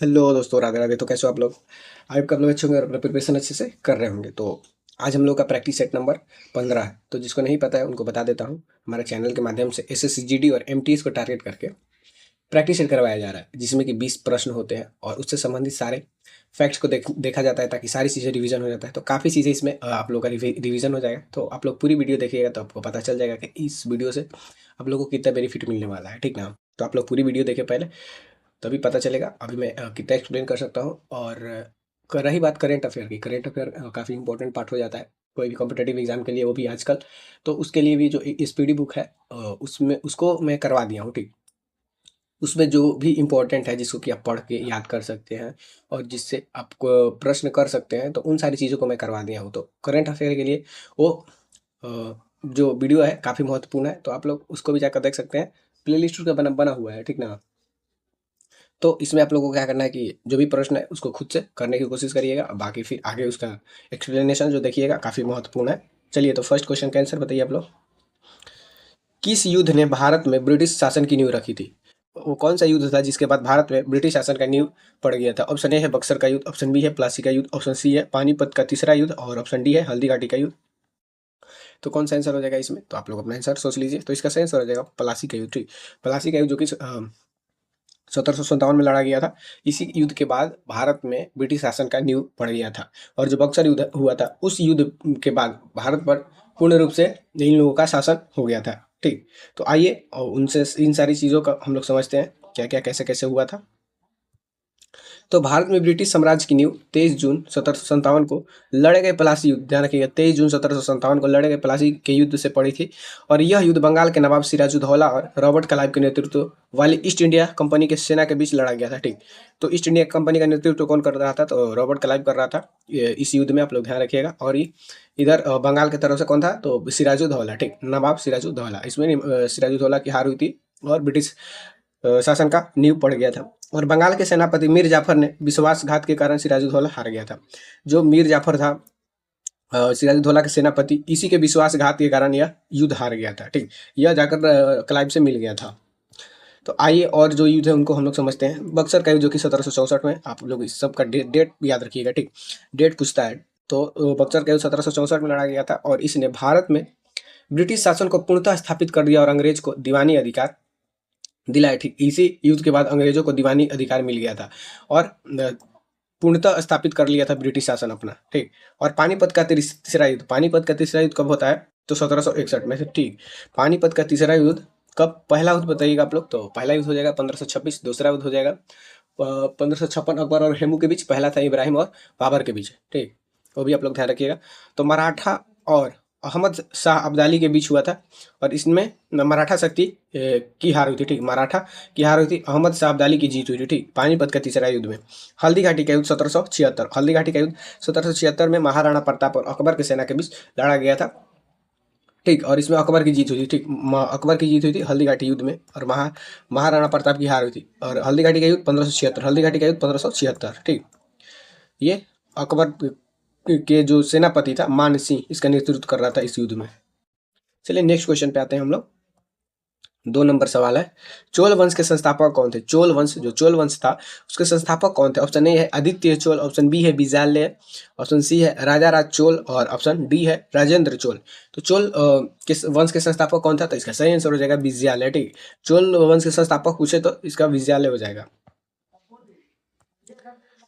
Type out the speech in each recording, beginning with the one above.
Hello दोस्तों, राधे राधे। तो कैसे हो आप लोग? आई होप आप लोग अच्छे होंगे और अपना प्रिपरेशन अच्छे से कर रहे होंगे। तो आज हम लोग का प्रैक्टिस सेट नंबर 15 है। तो जिसको नहीं पता है उनको बता देता हूँ। हमारे चैनल के माध्यम से एसएससी जीडी और एमटीएस को टारगेट करके प्रैक्टिस सेट करवाया जा रहा है, जिसमें कि 20 प्रश्न होते हैं और उससे संबंधित सारे फैक्ट्स को देखा जाता है, ताकि सारी चीज़ें रिवीजन हो जाता है। तो काफ़ी चीज़ें इसमें आप लोग का रिवीजन हो जाएगा। तो आप लोग पूरी वीडियो देखिएगा तो आपको पता चल जाएगा कि इस वीडियो से आप लोगों को कितना बेनिफिट मिलने वाला है, ठीक ना? तो आप लोग पूरी वीडियो देखें पहले, तभी पता चलेगा। अभी मैं कितना एक्सप्लेन कर सकता हूँ। और रही बात करेंट अफेयर की, करेंट अफेयर काफ़ी इंपॉर्टेंट पार्ट हो जाता है कोई भी कॉम्पिटेटिव एग्जाम के लिए, वो भी आजकल। तो उसके लिए भी जो स्पीडी बुक है, उसमें उसको मैं करवा दिया हूँ, ठीक। उसमें जो भी इम्पोर्टेंट है, जिसको कि आप पढ़ के याद कर सकते हैं और जिससे आपको प्रश्न कर सकते हैं, तो उन सारी चीज़ों को मैं करवा दिया हूँ। तो करेंट अफेयर के लिए वो जो वीडियो है काफ़ी महत्वपूर्ण है, तो आप लोग उसको भी जाकर देख सकते हैं। प्ले लिस्ट उसका बना बना हुआ है, ठीक ना? तो इसमें आप लोगों को क्या करना है कि जो भी प्रश्न है उसको खुद से करने की कोशिश करिएगा, बाकी फिर आगे उसका एक्सप्लेनेशन जो देखिएगा काफ़ी महत्वपूर्ण है। चलिए, तो फर्स्ट क्वेश्चन का आंसर बताइए आप लोग। किस युद्ध ने भारत में ब्रिटिश शासन की नींव रखी थी? वो कौन सा युद्ध था जिसके बाद भारत में ब्रिटिश शासन का नींव पड़ गया था? ऑप्शन ए है बक्सर का युद्ध, ऑप्शन बी है प्लासी का युद्ध, ऑप्शन सी है पानीपत का तीसरा युद्ध और ऑप्शन डी है हल्दी घाटी का युद्ध। तो कौन सा आंसर हो जाएगा इसमें? तो आप लोग अपना आंसर सोच लीजिए। तो इसका सही आंसर हो जाएगा प्लासी का युद्ध, ठीक। प्लासी का युद्ध जो कि 1757 में लड़ा गया था। इसी युद्ध के बाद भारत में ब्रिटिश शासन का नींव पड़ गया था। और जो बक्सर युद्ध हुआ था, उस युद्ध के बाद भारत पर पूर्ण रूप से इन लोगों का शासन हो गया था, ठीक। तो आइए और उनसे इन सारी चीज़ों का हम लोग समझते हैं क्या क्या कैसे कैसे हुआ था। तो भारत में ब्रिटिश साम्राज्य की नींव 23 जून 1757 को लड़े गए प्लासी युद्ध, ध्यान रखिएगा, 23 जून 1757 को लड़े गए प्लासी के युद्ध से पड़ी थी। और यह युद्ध बंगाल के नवाब सिराजुद्दौला और रॉबर्ट क्लाइव के नेतृत्व वाली ईस्ट इंडिया कंपनी के सेना के बीच लड़ा गया था, ठीक। तो ईस्ट इंडिया कंपनी का नेतृत्व कौन कर रहा था? तो रॉबर्ट क्लाइव कर रहा था इस युद्ध में, आप लोग ध्यान रखिएगा। और ये इधर बंगाल की तरफ से कौन था? तो सिराजुद्दौला, ठीक, नवाब सिराजुद्दौला। इसमें सिराजुद्दौला की हार हुई थी और ब्रिटिश शासन का नींव पड़ गया था। और बंगाल के सेनापति मीर जाफर ने विश्वासघात के कारण सिराजुद्दौला हार गया था। जो मीर जाफर था सिराजुद्दौला के सेनापति, इसी के विश्वासघात के कारण यह युद्ध हार गया था, ठीक। यह जाकर क्लाइव से मिल गया था। तो आइए और जो युद्ध है उनको हम लोग समझते हैं। बक्सर का युद्ध जो कि 1764 में, आप लोग इस सब का डेट याद रखिएगा, ठीक। डेट पूछता है। तो बक्सर का युद्ध 1764 में लड़ा गया था और इसने भारत में ब्रिटिश शासन को पूर्णतः स्थापित कर दिया और अंग्रेज को दीवानी अधिकार दिलाए, ठीक। इसी युद्ध के बाद अंग्रेजों को दीवानी अधिकार मिल गया था और पूर्णतः स्थापित कर लिया था ब्रिटिश शासन अपना, ठीक। और पानीपत का तीसरा युद्ध, पानीपत का तीसरा युद्ध कब होता है? तो 1761 में से, ठीक। पानीपत का तीसरा युद्ध कब? पहला युद्ध बताइएगा आप लोग। तो पहला युद्ध हो जाएगा 1526, दूसरा युद्ध हो जाएगा 1556 अकबर और हेमू के बीच, पहला था इब्राहिम और बाबर के बीच, ठीक। वो भी आप लोग ध्यान रखिएगा। तो मराठा और अहमद शाह अब्दाली के बीच हुआ था और इसमें मराठा शक्ति की हार हुई थी, ठीक। मराठा की हार हुई थी, अहमद शाह अब्दाली की जीत हुई थी, ठीक, पानीपत का तीसरा युद्ध में। हल्दी घाटी का युद्ध 1776, हल्दी घाटी का युद्ध 1776 में महाराणा प्रताप और अकबर की सेना के बीच लड़ा गया था, ठीक। और इसमें अकबर की जीत हुई थी, ठीक। अकबर की जीत हुई थी हल्दी घाटी युद्ध में और महाराणा प्रताप की हार हुई थी। और हल्दी घाटी का युद्ध 1576, हल्दी घाटी का युद्ध 1576, ठीक। ये अकबर के जो सेनापति था मान सिंह, इसका नेतृत्व कर रहा था इस युद्ध में। चलिए नेक्स्ट क्वेश्चन पे आते हैं हम लोग। 2 नंबर सवाल है, चोल वंश के संस्थापक कौन थे? चोल वंश, जो चोल वंश था उसके संस्थापक कौन थे? ऑप्शन ए है आदित्य चोल, ऑप्शन बी है विजयालय, ऑप्शन सी है राजा राज चोल और ऑप्शन डी है राजेंद्र चोल। तो चोल के वंश के संस्थापक कौन था? तो इसका सही आंसर हो जाएगा विजयालय, ठीक। चोल वंश के संस्थापक पूछे तो इसका विजयालय हो जाएगा।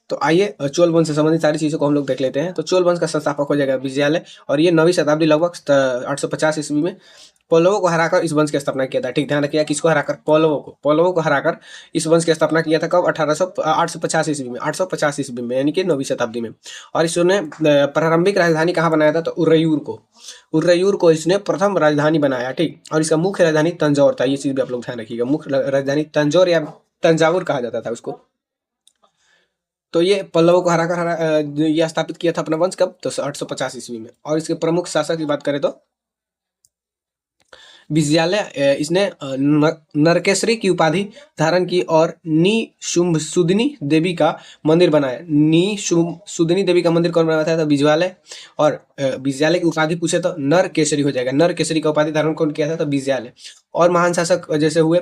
तो आइए चोल वंश से संबंधित सारी चीज़ों को हम लोग देख लेते हैं। तो चोल वंश का संस्थापक हो जाएगा विजयालय और ये 9वीं शताब्दी लगभग 850 ईस्वी में पल्लवों को हराकर इस वंश की स्थापना किया था, ठीक। ध्यान रखिएगा, किसको हराकर? पल्लवों को हराकर इस वंश की स्थापना किया था कब? 850 ईस्वी में, 850 ईस्वी में, यानी कि 9वीं शताब्दी में। और इसने प्रारंभिक राजधानी कहाँ बनाया था? तो उर्रयूर को इसने प्रथम राजधानी बनाया, ठीक। और इसका मुख्य राजधानी तंजौर था, ये चीज़ भी आप लोग ध्यान रखिएगा। मुख्य राजधानी तंजौर या तंजावुर कहा जाता था उसको। तो ये पल्लवों को ये स्थापित किया था अपना वंश कब? तो 850 ईस्वी में। और इसके प्रमुख शासक की बात करें तो विजयालय इसने नरकेसरी की उपाधि धारण की और निशुम्भसुदनी देवी का मंदिर बनाया। निशुम्भसुदनी देवी का मंदिर कौन बनाया था? तो विजयालय। और विजयालय की उपाधि पूछे तो नरकेसरी हो जाएगा। नरकेसरी का उपाधि धारण कौन किया था? तो विजयालय। और महान शासक जैसे हुए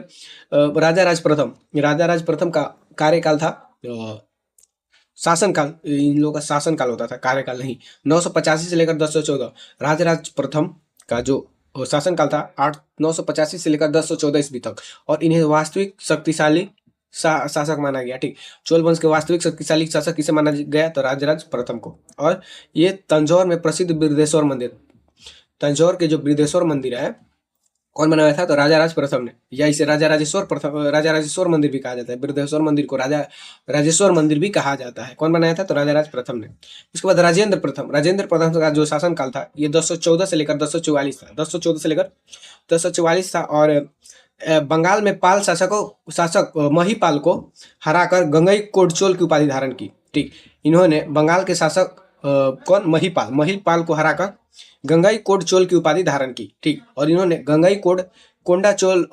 राजा राज प्रथम का कार्यकाल था शासनकाल, इन लोगों का शासनकाल होता था, कार्यकाल नहीं। 985 से लेकर 1014 राजराज प्रथम का जो शासनकाल था 985 से लेकर 1014 ईस्वी तक, और इन्हें वास्तविक शक्तिशाली शासक माना गया। ठीक, चोल वंश के वास्तविक शक्तिशाली शासक किसे माना गया? तो राजराज प्रथम को। और ये तंजौर में प्रसिद्ध बृहदेश्वर मंदिर, तंजौर के जो बृहदेश्वर मंदिर है, कौन बनाया था? तो राजा राज प्रथम ने, या इसे राजा राजेश्वर प्रथम, राजा राजेश्वर मंदिर भी कहा जाता है। बृहदेश्वर मंदिर को राजा राजेश्वर मंदिर भी कहा जाता है। कौन बनाया था? तो राजा राज प्रथम ने। उसके बाद राजेंद्र प्रथम, राजेंद्र प्रथम का जो शासन काल था ये 1014 से लेकर 1044 था, 1014 से लेकर 1044 था। और बंगाल में पाल शासक महिपाल को हराकर गंगई कोडचोल की उपाधि धारण की। ठीक, इन्होंने बंगाल के शासक कौन? महिपाल को हराकर गंगाई कोडचोल की उपाधि धारण की। ठीक, और इन्होंने गंगाई कोंडाचोल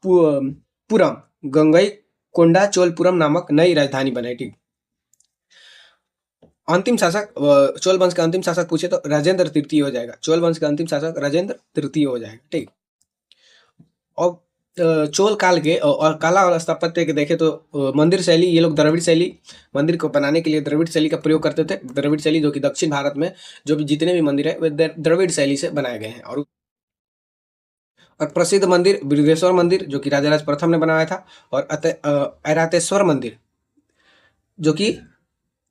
पुरम, गंगाई कोंडाचोलपुरम नामक नई राजधानी बनाई। ठीक, अंतिम शासक चोल वंश का अंतिम शासक पूछे तो राजेंद्र तृतीय हो जाएगा। चोल वंश का अंतिम शासक राजेंद्र तृतीय हो जाएगा। ठीक, और चोल काल के और कला और स्थापत्य के देखें तो मंदिर शैली, ये लोग द्रविड़ शैली, मंदिर को बनाने के लिए द्रविड़ शैली का प्रयोग करते थे। द्रविड़ शैली जो कि दक्षिण भारत में जो भी जितने भी मंदिर है वे द्रविड़ शैली से बनाए गए हैं। और प्रसिद्ध मंदिर बृहदेश्वर मंदिर जो कि राजा राज प्रथम ने बनाया था, और ऐरातेश्वर मंदिर जो कि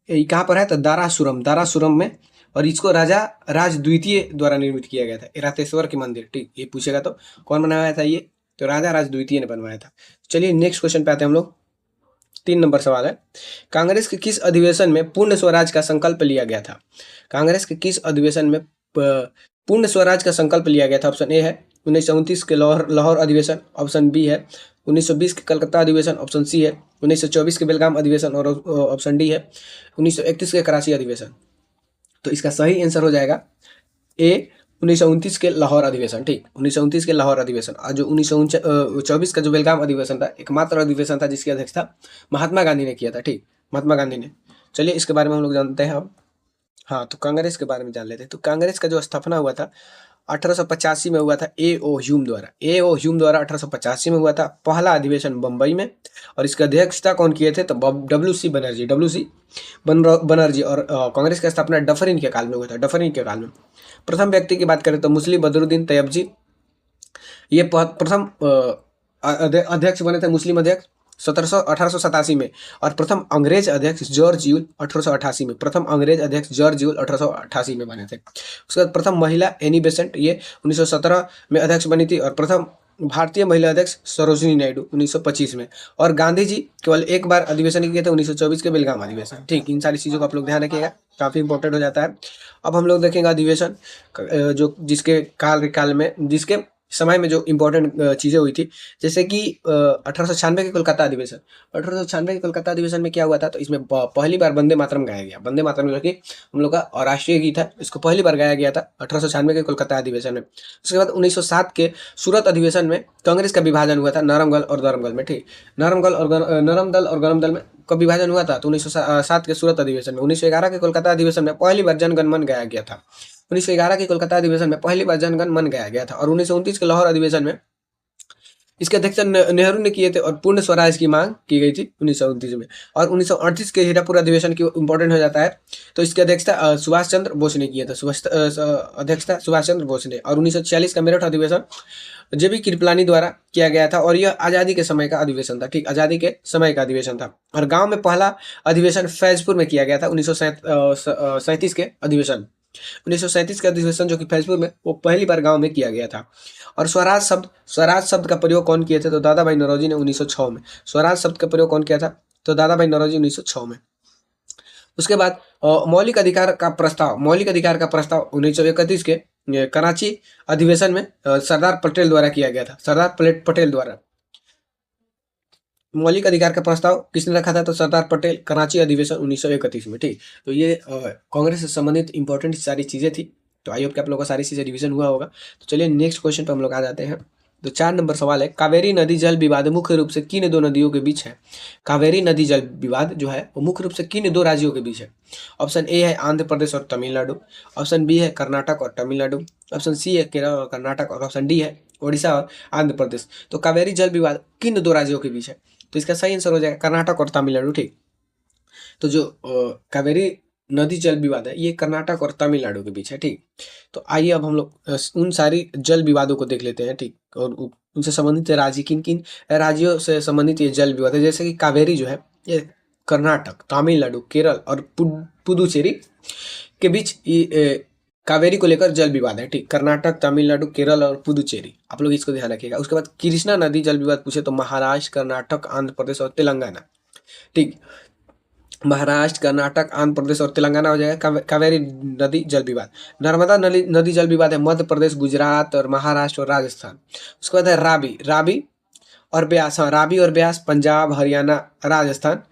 कहाँ पर है? तो दारासुरम में, और इसको राजा राज द्वितीय द्वारा निर्मित किया गया था, ऐरातेश्वर के मंदिर। ठीक, ये पूछेगा तो कौन बनाया था ये? तो राजा राज द्वितीय ने बनवाया था। चलिए नेक्स्ट क्वेश्चन पे आते हैं हम लोग। 3 नंबर सवाल है, कांग्रेस के किस अधिवेशन में पूर्ण स्वराज का संकल्प लिया गया था? कांग्रेस के किस अधिवेशन में पूर्ण स्वराज का संकल्प लिया गया था? ऑप्शन ए है 1929 के लाहौर अधिवेशन, ऑप्शन बी है 1920 के कलकत्ता अधिवेशन, ऑप्शन सी है 1924 के बेलगाम अधिवेशन, और ऑप्शन डी है 1931 के कराची अधिवेशन। तो इसका सही आंसर हो जाएगा ए 1929 के लाहौर अधिवेशन। ठीक, 1929 के लाहौर अधिवेशन। और जो 1924 का जो बेलगाम अधिवेशन था, एकमात्र अधिवेशन था जिसकी अध्यक्षता महात्मा गांधी ने किया था। ठीक, महात्मा गांधी ने। चलिए इसके बारे में हम लोग जानते हैं अब। हाँ, तो कांग्रेस के बारे में जान लेते हैं। तो कांग्रेस का जो स्थापना हुआ था 1885 में हुआ था ए.ओ. ह्यूम द्वारा। ए.ओ. ह्यूम द्वारा 1885 में हुआ था। पहला अधिवेशन बम्बई में, और इसकी अध्यक्षता कौन किए थे? तो डब्ल्यू.सी. बनर्जी। और कांग्रेस का स्थापना डफरिन के काल में हुआ था, डफरिन के काल में। प्रथम व्यक्ति की बात करें तो मुस्लिम बदरुद्दीन तैयबजी, ये प्रथम अध्यक्ष बने थे, मुस्लिम अध्यक्ष 1887 में। और प्रथम अंग्रेज अध्यक्ष जॉर्ज यूल 1888 में, प्रथम अंग्रेज अध्यक्ष जॉर्ज यूल 1888 में बने थे। उसके बाद प्रथम महिला एनी बेसेंट, ये 1917 में अध्यक्ष बनी थी। और प्रथम भारतीय महिला अध्यक्ष सरोजिनी नायडू 1925 में। और गांधी जी केवल एक बार अधिवेशन किए थे, 1924 के बेलगाम अधिवेशन। ठीक, इन सारी चीज़ों को आप लोग ध्यान रखिएगा, काफ़ी इंपॉर्टेंट हो जाता है। अब हम लोग देखेंगे अधिवेशन जो जिसके काल में, जिसके समय में जो इम्पोर्टेंट चीज़ें हुई थी, जैसे कि 1896 के कोलकाता अधिवेशन। 1896 के कोलकाता अधिवेशन में क्या हुआ था? तो इसमें पहली बार वंदे मातरम गाया गया। वंदे मातरम जो कि हम लोग का राष्ट्रीय गीत है, इसको पहली बार गाया गया था 1896 के कोलकाता अधिवेशन में। उसके बाद 1907 के सूरत अधिवेशन में कांग्रेस का विभाजन हुआ था नरम दल और गरम दल में। ठीक, नरम दल और गरम दल में कब विभाजन हुआ था? तो 1907 के सूरत अधिवेशन में। 1911 के कोलकाता अधिवेशन में पहली बार जनगण मन गाया गया था। 1911 के कोलकाता अधिवेशन में पहली बार जनगण मन गाया गया था। और 1929 के लाहौर अधिवेशन में इसके अध्यक्ष नेहरू ने किए थे, और पूर्ण स्वराज की मांग की गई थी 1929 में। और 1938 के हीरापुर अधिवेशन की इंपॉर्टेंट हो जाता है, तो इसकी अध्यक्षता सुभाष चंद्र बोस ने किया था, अध्यक्षता सुभाष चंद्र बोस ने। और 1946 का मेरठ अधिवेशन जेबी कृपलानी द्वारा किया गया था, और यह आज़ादी के समय का अधिवेशन था। ठीक, आज़ादी के समय का अधिवेशन था। और गाँव में पहला अधिवेशन फैजपुर में किया गया था 1937 के अधिवेशन। 1937 का अधिवेशन जो कि फैजपुर में, वो पहली बार गांव में किया गया था। और स्वराज शब्द का प्रयोग कौन किए थे? तो दादा भाई नौरोजी ने 1906 में। स्वराज शब्द का प्रयोग कौन किया था? तो दादा भाई नौरोजी 1906 में। उसके बाद मौलिक अधिकार का प्रस्ताव 1931 के कराची अधिवेशन में सरदार पटेल द्वारा किया गया था। सरदार पटेल द्वारा मौलिक अधिकार का प्रस्ताव किसने रखा था? तो सरदार पटेल, कराची अधिवेशन 1931 में। ठीक, तो ये कांग्रेस से संबंधित इंपॉर्टेंट सारी चीज़ें थी। तो आई होप कि आप लोगों का सारी चीज़ें रिवीजन हुआ होगा। तो चलिए नेक्स्ट क्वेश्चन पर हम लोग आ जाते हैं। तो 4 नंबर सवाल है, कावेरी नदी जल विवाद मुख्य रूप से किन 2 नदियों के बीच है? कावेरी नदी जल विवाद जो है वो मुख्य रूप से किन 2 राज्यों के बीच है? ऑप्शन ए है आंध्र प्रदेश और तमिलनाडु, ऑप्शन बी है कर्नाटक और तमिलनाडु, ऑप्शन सी है केरल और कर्नाटक, और ऑप्शन डी है ओडिशा और आंध्र प्रदेश। तो कावेरी जल विवाद किन 2 राज्यों के बीच है? तो इसका सही आंसर हो जाएगा कर्नाटक और तमिलनाडु। ठीक, तो जो कावेरी नदी जल विवाद है ये कर्नाटक और तमिलनाडु के बीच है, ठीक। तो आइए अब हम लोग उन सारी जल विवादों को देख लेते हैं, ठीक। और उनसे संबंधित राज्य किन किन राज्यों से संबंधित ये जल विवाद है, जैसे कि कावेरी जो है ये कर्नाटक, तमिलनाडु, केरल और पुडुचेरी के बीच कावेरी को लेकर जल विवाद है, ठीक। कर्नाटक, तमिलनाडु, केरल और पुडुचेरी, आप लोग इसको ध्यान रखिएगा। उसके बाद कृष्णा नदी जल विवाद पूछे तो महाराष्ट्र, कर्नाटक, आंध्र प्रदेश और तेलंगाना, ठीक। महाराष्ट्र, कर्नाटक, आंध्र प्रदेश और तेलंगाना हो जाएगा कावेरी नदी जल विवाद। नर्मदा नदी जल विवाद है मध्य प्रदेश, गुजरात और महाराष्ट्र और राजस्थान। उसके बाद है रावी और ब्यास, हाँ रावी और ब्यास पंजाब, हरियाणा, राजस्थान,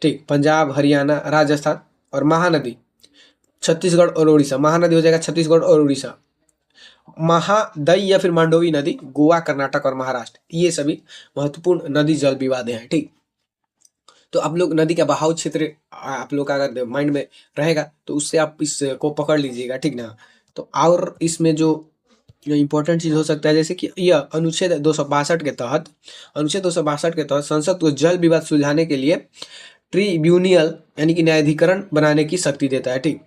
ठीक। पंजाब, हरियाणा, राजस्थान। और महानदी छत्तीसगढ़ और उड़ीसा, महानदी हो जाएगा छत्तीसगढ़ और उड़ीसा। महादई या फिर मांडोवी नदी गोवा, कर्नाटक और महाराष्ट्र, ये सभी महत्वपूर्ण नदी जल विवाद हैं, ठीक। तो आप लोग नदी का बहाव क्षेत्र आप लोग का अगर माइंड में रहेगा तो उससे आप इसको पकड़ लीजिएगा, ठीक ना। तो और इसमें जो इम्पोर्टेंट चीज हो सकता है, जैसे कि यह अनुच्छेद 262 के तहत, अनुच्छेद 262 के तहत संसद को जल विवाद सुलझाने के लिए ट्रिब्यूनल यानी कि न्यायाधिकरण बनाने की शक्ति देता है, ठीक।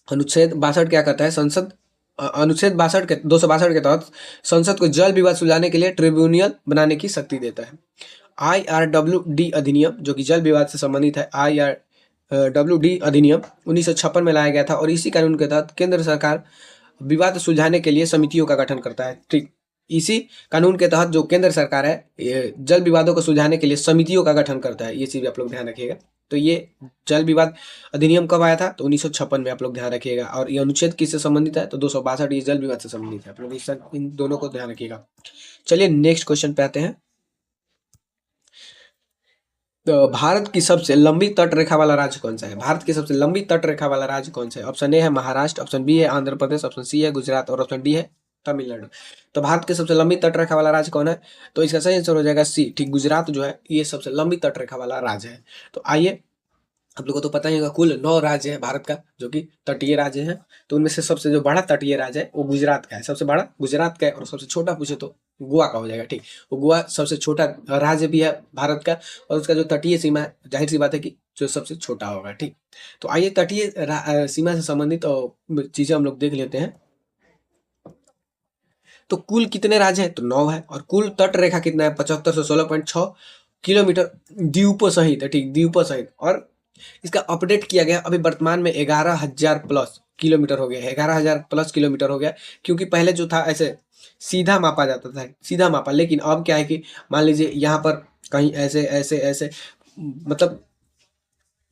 अनुच्छेद 62 क्या कहता है, संसद अनुच्छेद 62 के 262 के तहत संसद को जल विवाद सुलझाने के लिए ट्रिब्यूनल बनाने की शक्ति देता है। IRWD अधिनियम जो कि जल विवाद से संबंधित है, IRWD अधिनियम 1956 में लाया गया था और इसी कानून के तहत केंद्र सरकार विवाद सुलझाने के लिए समितियों का गठन करता है, ठीक। इसी कानून के तहत जो केंद्र सरकार है ये जल विवादों को सुलझाने के लिए समितियों का गठन करता है, ये चीज आप लोग ध्यान रखिएगा। तो ये जल विवाद अधिनियम कब आया था, तो 1956 में, आप लोग ध्यान रखिएगा। और ये अनुच्छेद किससे संबंधित है, तो 262 ये जल विवाद से संबंधित है, आप लोग इन दोनों को ध्यान रखिएगा। चलिए नेक्स्ट क्वेश्चन पे आते हैं। तो भारत की सबसे लंबी तट रेखा वाला राज्य कौन सा है, भारत की सबसे लंबी तट रेखा वाला राज्य कौन सा है। ऑप्शन ए है महाराष्ट्र, ऑप्शन बी है आंध्र प्रदेश, ऑप्शन सी है गुजरात और ऑप्शन डी है तमिलनाडु। तो भारत की सबसे लंबी तट रेखा वाला राज्य कौन है, तो इसका सही आंसर हो जाएगा सी, ठीक। गुजरात जो है ये सबसे लंबी तट रेखा वाला राज्य है। तो आइए, आप लोगों को तो पता ही होगा कुल 9 राज्य है भारत का जो कि तटीय राज्य हैं। तो उनमें से सबसे जो बड़ा तटीय राज्य है वो गुजरात का है, सबसे बड़ा गुजरात का है। और सबसे छोटा पूछे तो गोवा का हो जाएगा, ठीक। वो गोवा सबसे छोटा राज्य भी है भारत का और उसका जो तटीय सीमा है जाहिर सी बात है कि जो सबसे छोटा होगा, ठीक। तो आइए तटीय सीमा से संबंधित चीजें हम लोग देख लेते हैं। तो कुल कितने राज्य हैं, तो 9 है। और कुल तट रेखा कितना है, 7516.6 किलोमीटर द्वीपों सहित है, ठीक, द्वीपों सहित। और इसका अपडेट किया गया अभी वर्तमान में 11,000 प्लस किलोमीटर हो गया है, 11,000 प्लस किलोमीटर हो गया। क्योंकि पहले जो था ऐसे सीधा मापा जाता था, सीधा मापा, लेकिन अब क्या है कि मान लीजिए यहाँ पर कहीं ऐसे ऐसे ऐसे, मतलब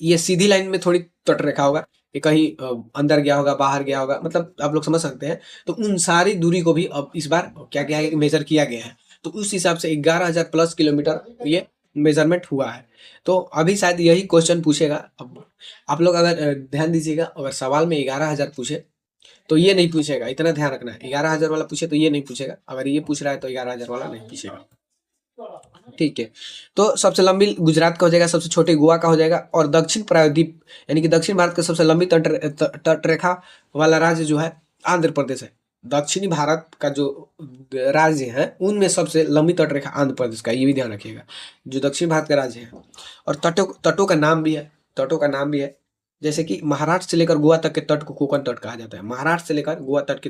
ये सीधी लाइन में थोड़ी तट रेखा होगा, ये कहीं अंदर गया होगा, बाहर गया होगा, मतलब आप लोग समझ सकते हैं। तो उन सारी दूरी को भी अब इस बार क्या क्या है मेजर किया गया है। तो उस हिसाब से 11,000 प्लस किलोमीटर ये मेजरमेंट हुआ है। तो अभी शायद यही क्वेश्चन पूछेगा। अब आप लोग अगर ध्यान दीजिएगा, अगर सवाल में 11,000 पूछे तो ये नहीं पूछेगा, इतना ध्यान रखना है। 11,000 वाला पूछे तो ये नहीं पूछेगा, अगर ये पूछ रहा है तो 11,000 वाला नहीं पूछेगा, ठीक है। तो सबसे लंबी गुजरात का हो जाएगा, सबसे छोटी गोवा का हो जाएगा। और दक्षिण प्रायद्वीप यानी कि दक्षिण भारत का सबसे लंबी तट रेखा वाला राज्य जो है आंध्र प्रदेश है। दक्षिणी भारत का जो राज्य है उनमें सबसे लंबी तट रेखा आंध्र प्रदेश का, ये भी ध्यान रखिएगा, जो दक्षिण भारत का राज्य है। और तटों का नाम भी है, तटों का नाम भी है, जैसे कि महाराष्ट्र से लेकर गोवा तक के तट को कोकण तट कहा जाता है। महाराष्ट्र से लेकर गोवा तक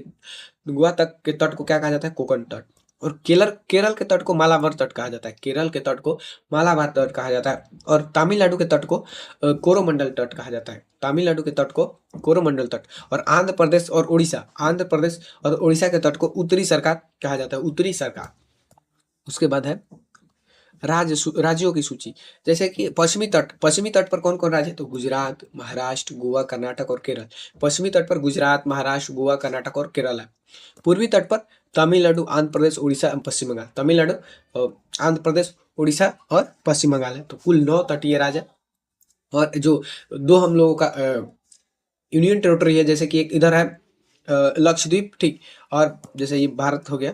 के तट को क्या कहा जाता है, कोकण तट। और केरल के तट को मालाबार तट कहा जाता है, केरल के तट को मालाबार तट कहा जाता है। और तमिलनाडु के तट को कोरोमंडल तट कहा जाता है, तमिलनाडु के तट को कोरोमंडल तट। और आंध्र प्रदेश और उड़ीसा के तट को उत्तरी सरकार कहा जाता है, उत्तरी सरकार। उसके बाद है राज्यों की सूची, जैसे कि पश्चिमी तट पर कौन कौन राज्य है, तो गुजरात, महाराष्ट्र, गोवा, कर्नाटक और केरल। पश्चिमी तट पर गुजरात, महाराष्ट्र, गोवा, कर्नाटक और केरल है। पूर्वी तट पर तमिलनाडु, आंध्र प्रदेश, उड़ीसा, पश्चिम बंगाल। तमिलनाडु, आंध्र प्रदेश, उड़ीसा और पश्चिम बंगाल है। तो कुल 9 तटीय राज्य। और जो 2 हम लोगों का यूनियन टेरिटरी है, जैसे कि एक इधर है लक्षद्वीप, ठीक। और जैसे ये भारत हो गया,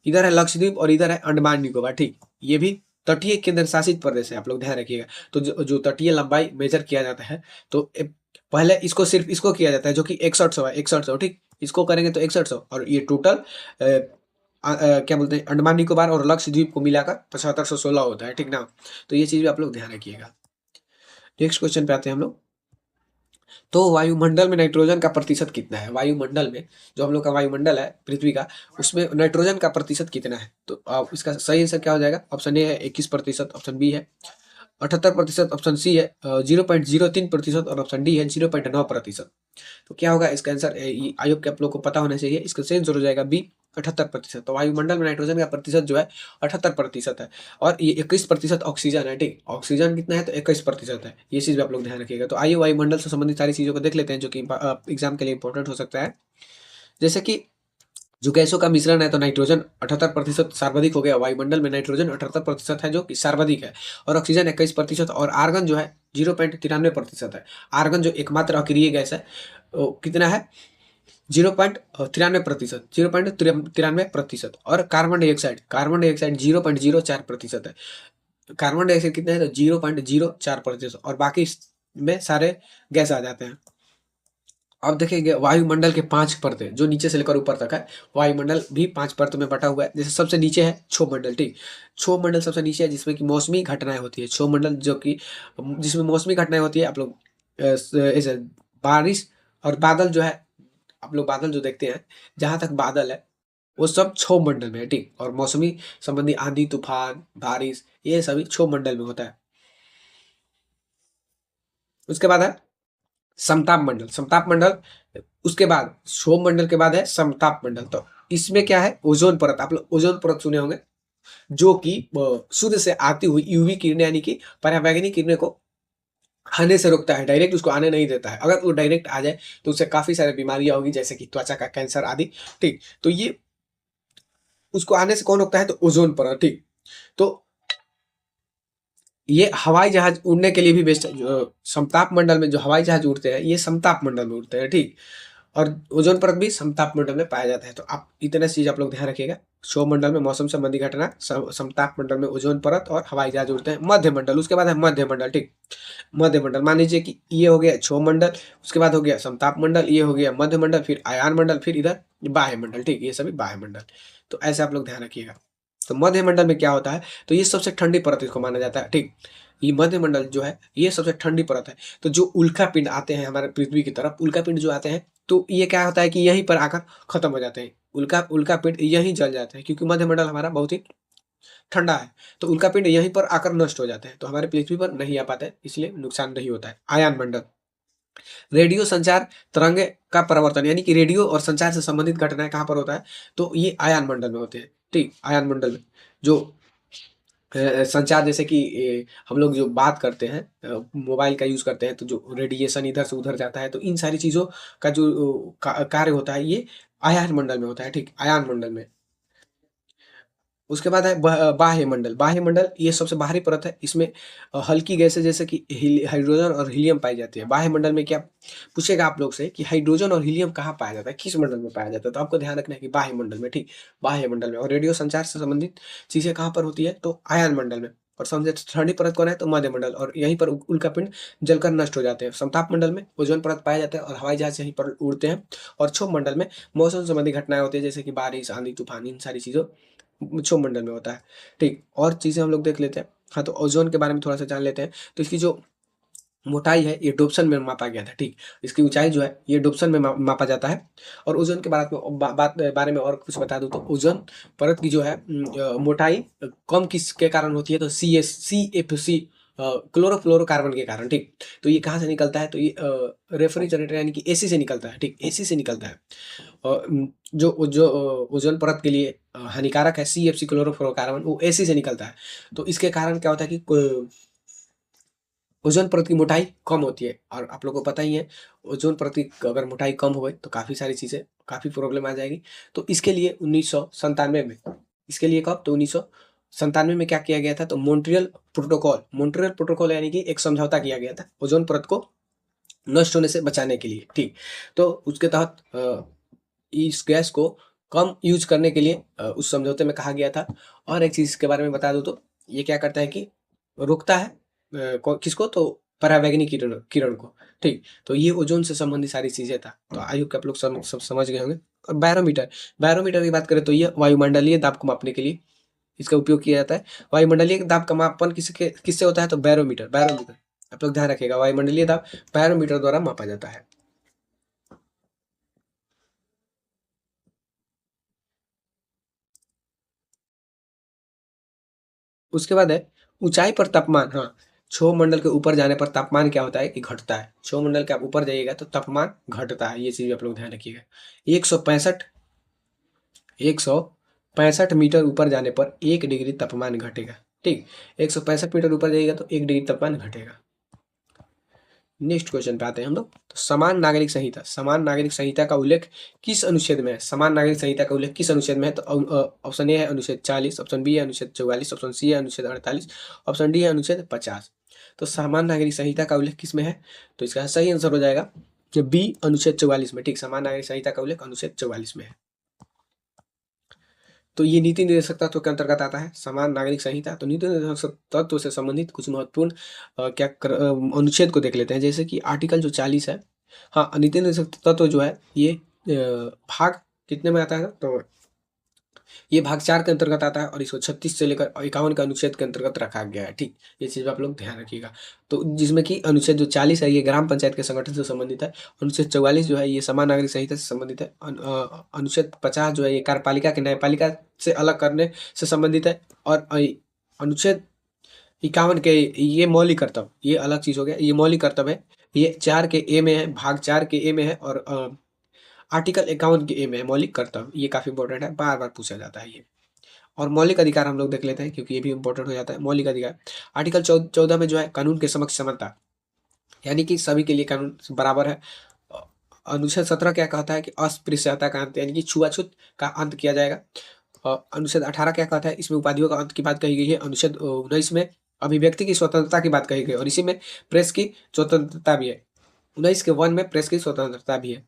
इधर है लक्षद्वीप और इधर है अंडमान निकोबार, ठीक। ये भी तटीय केंद्र शासित प्रदेश है, आप लोग ध्यान रखिएगा। तो जो तटीय लंबाई मेजर किया जाता है, तो पहले इसको सिर्फ इसको किया जाता है जो कि 6100 है, 6100, ठीक। इसको करेंगे तो 6100, और ये टोटल क्या बोलते हैं, अंडमान निकोबार और लक्षद्वीप को मिलाकर 7516 होता है, ठीक ना। तो ये चीज भी आप लोग ध्यान रखिएगा। नेक्स्ट क्वेश्चन पे आते हैं हम लोग। तो वायुमंडल में नाइट्रोजन का प्रतिशत कितना है? वायुमंडल में, जो हम लोग का वायुमंडल है पृथ्वी का, उसमें नाइट्रोजन का प्रतिशत कितना है? तो इसका सही आंसर क्या हो जाएगा? ऑप्शन ए है 21%, ऑप्शन बी है 78%, ऑप्शन सी है 0.03% और ऑप्शन डी है 0.9%। तो क्या होगा इसका आंसर? आयोग के आप लोग को पता होना चाहिए। इसका सही आंसर हो जाएगा बी 78%। तो वायुमंडल में नाइट्रोजन का प्रतिशत जो है 78% है और ये 21% ऑक्सीजन है। ठीक, ऑक्सीजन कितना है? तो 21% है। ये चीज भी आप लोग ध्यान रखिएगा। तो आइए वायुमंडल से संबंधित सारी चीजों को देख लेते हैं जो कि एग्जाम के लिए इंपॉर्टेंट हो सकता है। जैसे कि जो गैसों का मिश्रण है तो नाइट्रोजन 78% सर्वाधिक हो गया। वायुमंडल में नाइट्रोजन 78% है जो कि सर्वाधिक है और ऑक्सीजन 21% और आर्गन जो है 0.93% है। आर्गन जो एकमात्र अक्रिय गैस है वो कितना है? 0.93%, 0.93% और कार्बन डाइऑक्साइड 0.04% है। कार्बन डाइऑक्साइड कितना है? तो 0.04% और बाकी में सारे गैस आ जाते हैं। अब देखेंगे वायुमंडल के 5 परतें, जो नीचे से लेकर ऊपर तक है। वायुमंडल भी 5 परतों में बटा हुआ है। जैसे सबसे नीचे है क्षोभमंडल। ठीक, क्षोभमंडल सबसे नीचे है जिसमें कि मौसमी घटनाएं होती है। क्षोभमंडल जो कि जिसमें मौसमी घटनाएं होती है। आप लोग ऐसे बारिश और बादल जो है, आप लोग बादल जो देखते हैं, जहां तक बादल है वो सब क्षोभमंडल में है। ठीक, और मौसमी संबंधी आंधी तूफान बारिश ये सभी क्षोभमंडल में होता है। उसके बाद है समताप मंडल। समताप मंडल उसके बाद क्षोभ मंडल के बाद है समताप मंडल। तो इसमें क्या है? ओजोन परत। आप लोग ओजोन परत सुने होंगे, जो कि सूर्य से आती हुई यूवी किरणें यानी कि पराबैंगनी किरणें को आने से रोकता है। डायरेक्ट उसको आने नहीं देता है। अगर वो डायरेक्ट आ जाए तो उससे काफी सारी बीमारियां होगी, जैसे कि त्वचा का कैंसर आदि। ठीक, तो ये उसको आने से कौन रोकता है? तो ओजोन परत। ठीक, तो ये हवाई जहाज उड़ने के लिए भी बेस्ट है। जो समताप मंडल में जो हवाई जहाज उड़ते हैं ये समताप मंडल में उड़ते हैं। ठीक, और ओजोन परत भी समताप मंडल में पाया जाता है। तो आप इतने चीज आप लोग ध्यान रखिएगा। क्षोभ मंडल में मौसम संबंधी घटना, समताप मंडल में ओजोन परत और हवाई जहाज उड़ते हैं। मध्य मंडल, उसके बाद है मध्य मंडल। ठीक, मध्य मंडल मान लीजिए कि ये हो गया क्षोभ मंडल, उसके बाद हो गया समताप मंडल, ये हो गया मध्य मंडल, फिर आयान मंडल, फिर इधर बाह्य मंडल। ठीक, ये सभी बाह्य मंडल। तो ऐसे आप लोग ध्यान रखिएगा। तो मध्य मंडल में क्या होता है? तो ये सबसे ठंडी परत इसको माना जाता है। ठीक, ये मध्य मंडल जो है ये सबसे ठंडी परत है। तो जो उल्का पिंड आते हैं हमारे पृथ्वी की तरफ, उल्का पिंड जो आते हैं तो ये क्या होता है कि यहीं पर आकर खत्म हो जाते हैं। उल्का उल्का पिंड यहीं जल जाते हैं क्योंकि मध्य मंडल हमारा बहुत ही ठंडा है। तो उल्का पिंड यहीं पर आकर नष्ट हो जाते हैं, तो हमारे पृथ्वी पर नहीं आ पाते हैं, इसलिए नुकसान नहीं होता है। आयान मंडल, रेडियो संचार तरंग का परिवर्तन यानी कि रेडियो और संचार से संबंधित घटनाएं कहाँ पर होता है? तो ये आयान मंडल में होते हैं। ठीक, आयान मंडल में जो संचार, जैसे कि हम लोग जो बात करते हैं, मोबाइल का यूज करते हैं, तो जो रेडिएशन इधर से उधर जाता है, तो इन सारी चीजों का जो कार्य होता है ये आयान मंडल में होता है। ठीक, आयान मंडल में। उसके बाद है बाह्य मंडल। बाह्य मंडल ये सबसे बाहरी परत है। इसमें हल्की गैसें जैसे कि हाइड्रोजन और हीलियम पाई जाती है। बाह्य मंडल में क्या पूछेगा आप लोग से कि हाइड्रोजन और हीलियम कहाँ पाया जाता है, किस मंडल में पाया जाता है? तो आपको ध्यान रखना है कि बाह्य मंडल में। ठीक, बाह्य मंडल में। और रेडियो संचार से संबंधित चीजें कहाँ पर होती है? तो आयन मंडल में। और समझे ठंडी परत कौन है? तो मध्य मंडल। और यहीं पर उल्का पिंड जलकर नष्ट हो जाते हैं। समताप मंडल में ओजोन परत पाया जाता है और हवाई जहाज यहीं पर उड़ते हैं। और क्षोभ मंडल में मौसम संबंधी घटनाएं होती है, जैसे कि बारिश आंधी तूफान, इन सारी चीजों क्षोभ मंडल में होता है। ठीक, और चीजें हम लोग देख लेते हैं। हाँ, तो ओजोन के बारे में थोड़ा सा जान लेते हैं। तो इसकी जो मोटाई है ये डोप्सन में मापा गया था। ठीक, इसकी ऊंचाई जो है ये डोप्सन में मापा जाता है। और ओजोन के बारे में और कुछ बता दूं तो ओजोन परत की जो है मोटाई कम किसके कारण होती है? तो CFC क्लोरोफ्लोरोकार्बन के कारण। ठीक, तो ये कहाँ से निकलता है? तो ये रेफ्रिजरेटर यानी कि एसी से निकलता है। ठीक, एसी से निकलता है। जो जो ओजोन परत के लिए हानिकारक है CFC क्लोरोफ्लोरोकार्बन, वो एसी से निकलता है। तो इसके कारण क्या होता है कि ओजोन परत की मोटाई कम होती है। और आप लोगों को पता ही है ओजोन परत की अगर मोटाई कम हो गई तो काफ़ी सारी चीज़ें, काफ़ी प्रॉब्लम आ जाएगी। तो इसके लिए 1997 में, इसके लिए कब? तो 1997 में क्या किया गया था? तो मॉन्ट्रियल प्रोटोकॉल यानी कि एक समझौता किया गया था ओजोन परत को नष्ट होने से बचाने के लिए। ठीक, तो उसके तहत इस गैस को कम यूज करने के लिए उस समझौते में कहा गया था। और एक चीज़ के बारे में बता दूं तो ये क्या करता है कि रोकता है किसको? तो परावैंगनी किरण किरण को। ठीक, तो ये ओजोन से संबंधित सारी चीजें था। तो आई होप कि आप लोग सब समझ गए होंगे। और बैरोमीटर, बैरोमीटर की बात करें तो ये वायुमंडलीय दाब को मापने के लिए इसका उपयोग किया जाता है। वायुमंडलीय दाब का मापन किससे होता है? तो बैरोमीटर। बैरोमीटर आप लोग ध्यान रखिएगा, वायुमंडलीय दाब बैरोमीटर द्वारा मापा जाता है। उसके बाद है ऊंचाई पर तापमान। हाँ, क्षोभ मंडल के ऊपर जाने पर तापमान क्या होता है कि घटता है। क्षोभ मंडल के आप ऊपर जाइएगा तो तापमान घटता है, ये चीज आप लोग ध्यान रखिएगा। 165 मीटर ऊपर जाने पर 1 डिग्री तापमान घटेगा। ठीक, 165 मीटर ऊपर जाइएगा तो 1 डिग्री तापमान घटेगा। नेक्स्ट क्वेश्चन पे आते हैं हम लोग। तो समान नागरिक संहिता, समान नागरिक संहिता का उल्लेख किस अनुच्छेद में है? समान नागरिक संहिता का उल्लेख किस अनुच्छेद में है? तो ऑप्शन ए है अनुच्छेद 40, ऑप्शन बी है अनुच्छेद 44, ऑप्शन सी है अनुच्छेद 48, ऑप्शन डी है अनुच्छेद 50। तो समान नागरिक संहिता का उल्लेख किस में है? तो इसका सही आंसर हो जाएगा कि बी अनुच्छेद 44 में। ठीक, समान नागरिक संहिता का उल्लेख अनुच्छेद 44 में है। तो ये नीति निर्देशक तत्व के अंतर्गत आता है समान नागरिक संहिता। तो नीति निर्देशक तत्व से संबंधित कुछ महत्वपूर्ण अनुच्छेद को देख लेते हैं, जैसे कि आर्टिकल जो 40 है। हाँ, नीति निर्देशक तत्व जो है ये भाग कितने में आता है? तो ये भाग 4 के अंतर्गत आता है और इसको 36 से लेकर 51 के अनुच्छेद के अंतर्गत रखा गया है। ठीक, ये चीज़ आप लोग ध्यान रखिएगा। तो जिसमें कि अनुच्छेद जो 40 है ये ग्राम पंचायत के संगठन से संबंधित है। अनुच्छेद 44 जो है ये समान नागरिक संहिता से संबंधित है। अनुच्छेद 50 जो है ये कार्यपालिका के न्यायपालिका से अलग करने से संबंधित है। और अनुच्छेद 51 के ये मौलिक कर्तव्य, ये अलग चीज़ हो गया, ये मौलिक कर्तव्य है। ये 4 के ए में है, भाग 4 के ए में है। और आर्टिकल 51 के ए में है मौलिक कर्तव्य। ये काफ़ी इंपॉर्टेंट है, बार बार पूछा जाता है ये। और मौलिक अधिकार हम लोग देख लेते हैं क्योंकि ये भी इंपॉर्टेंट हो जाता है। मौलिक अधिकार आर्टिकल 14 में जो है कानून के समक्ष समानता, यानी कि सभी के लिए कानून बराबर है। अनुच्छेद 17 क्या कहता है कि अस्पृश्यता का अंत, यानी कि छुआछूत का अंत किया जाएगा। अनुच्छेद 18 क्या कहता है, इसमें उपाधियों का अंत की बात कही गई है। अनुच्छेद 19 में अभिव्यक्ति की स्वतंत्रता की बात कही गई और इसी में प्रेस की स्वतंत्रता भी है। 19 के 1 में प्रेस की स्वतंत्रता भी है।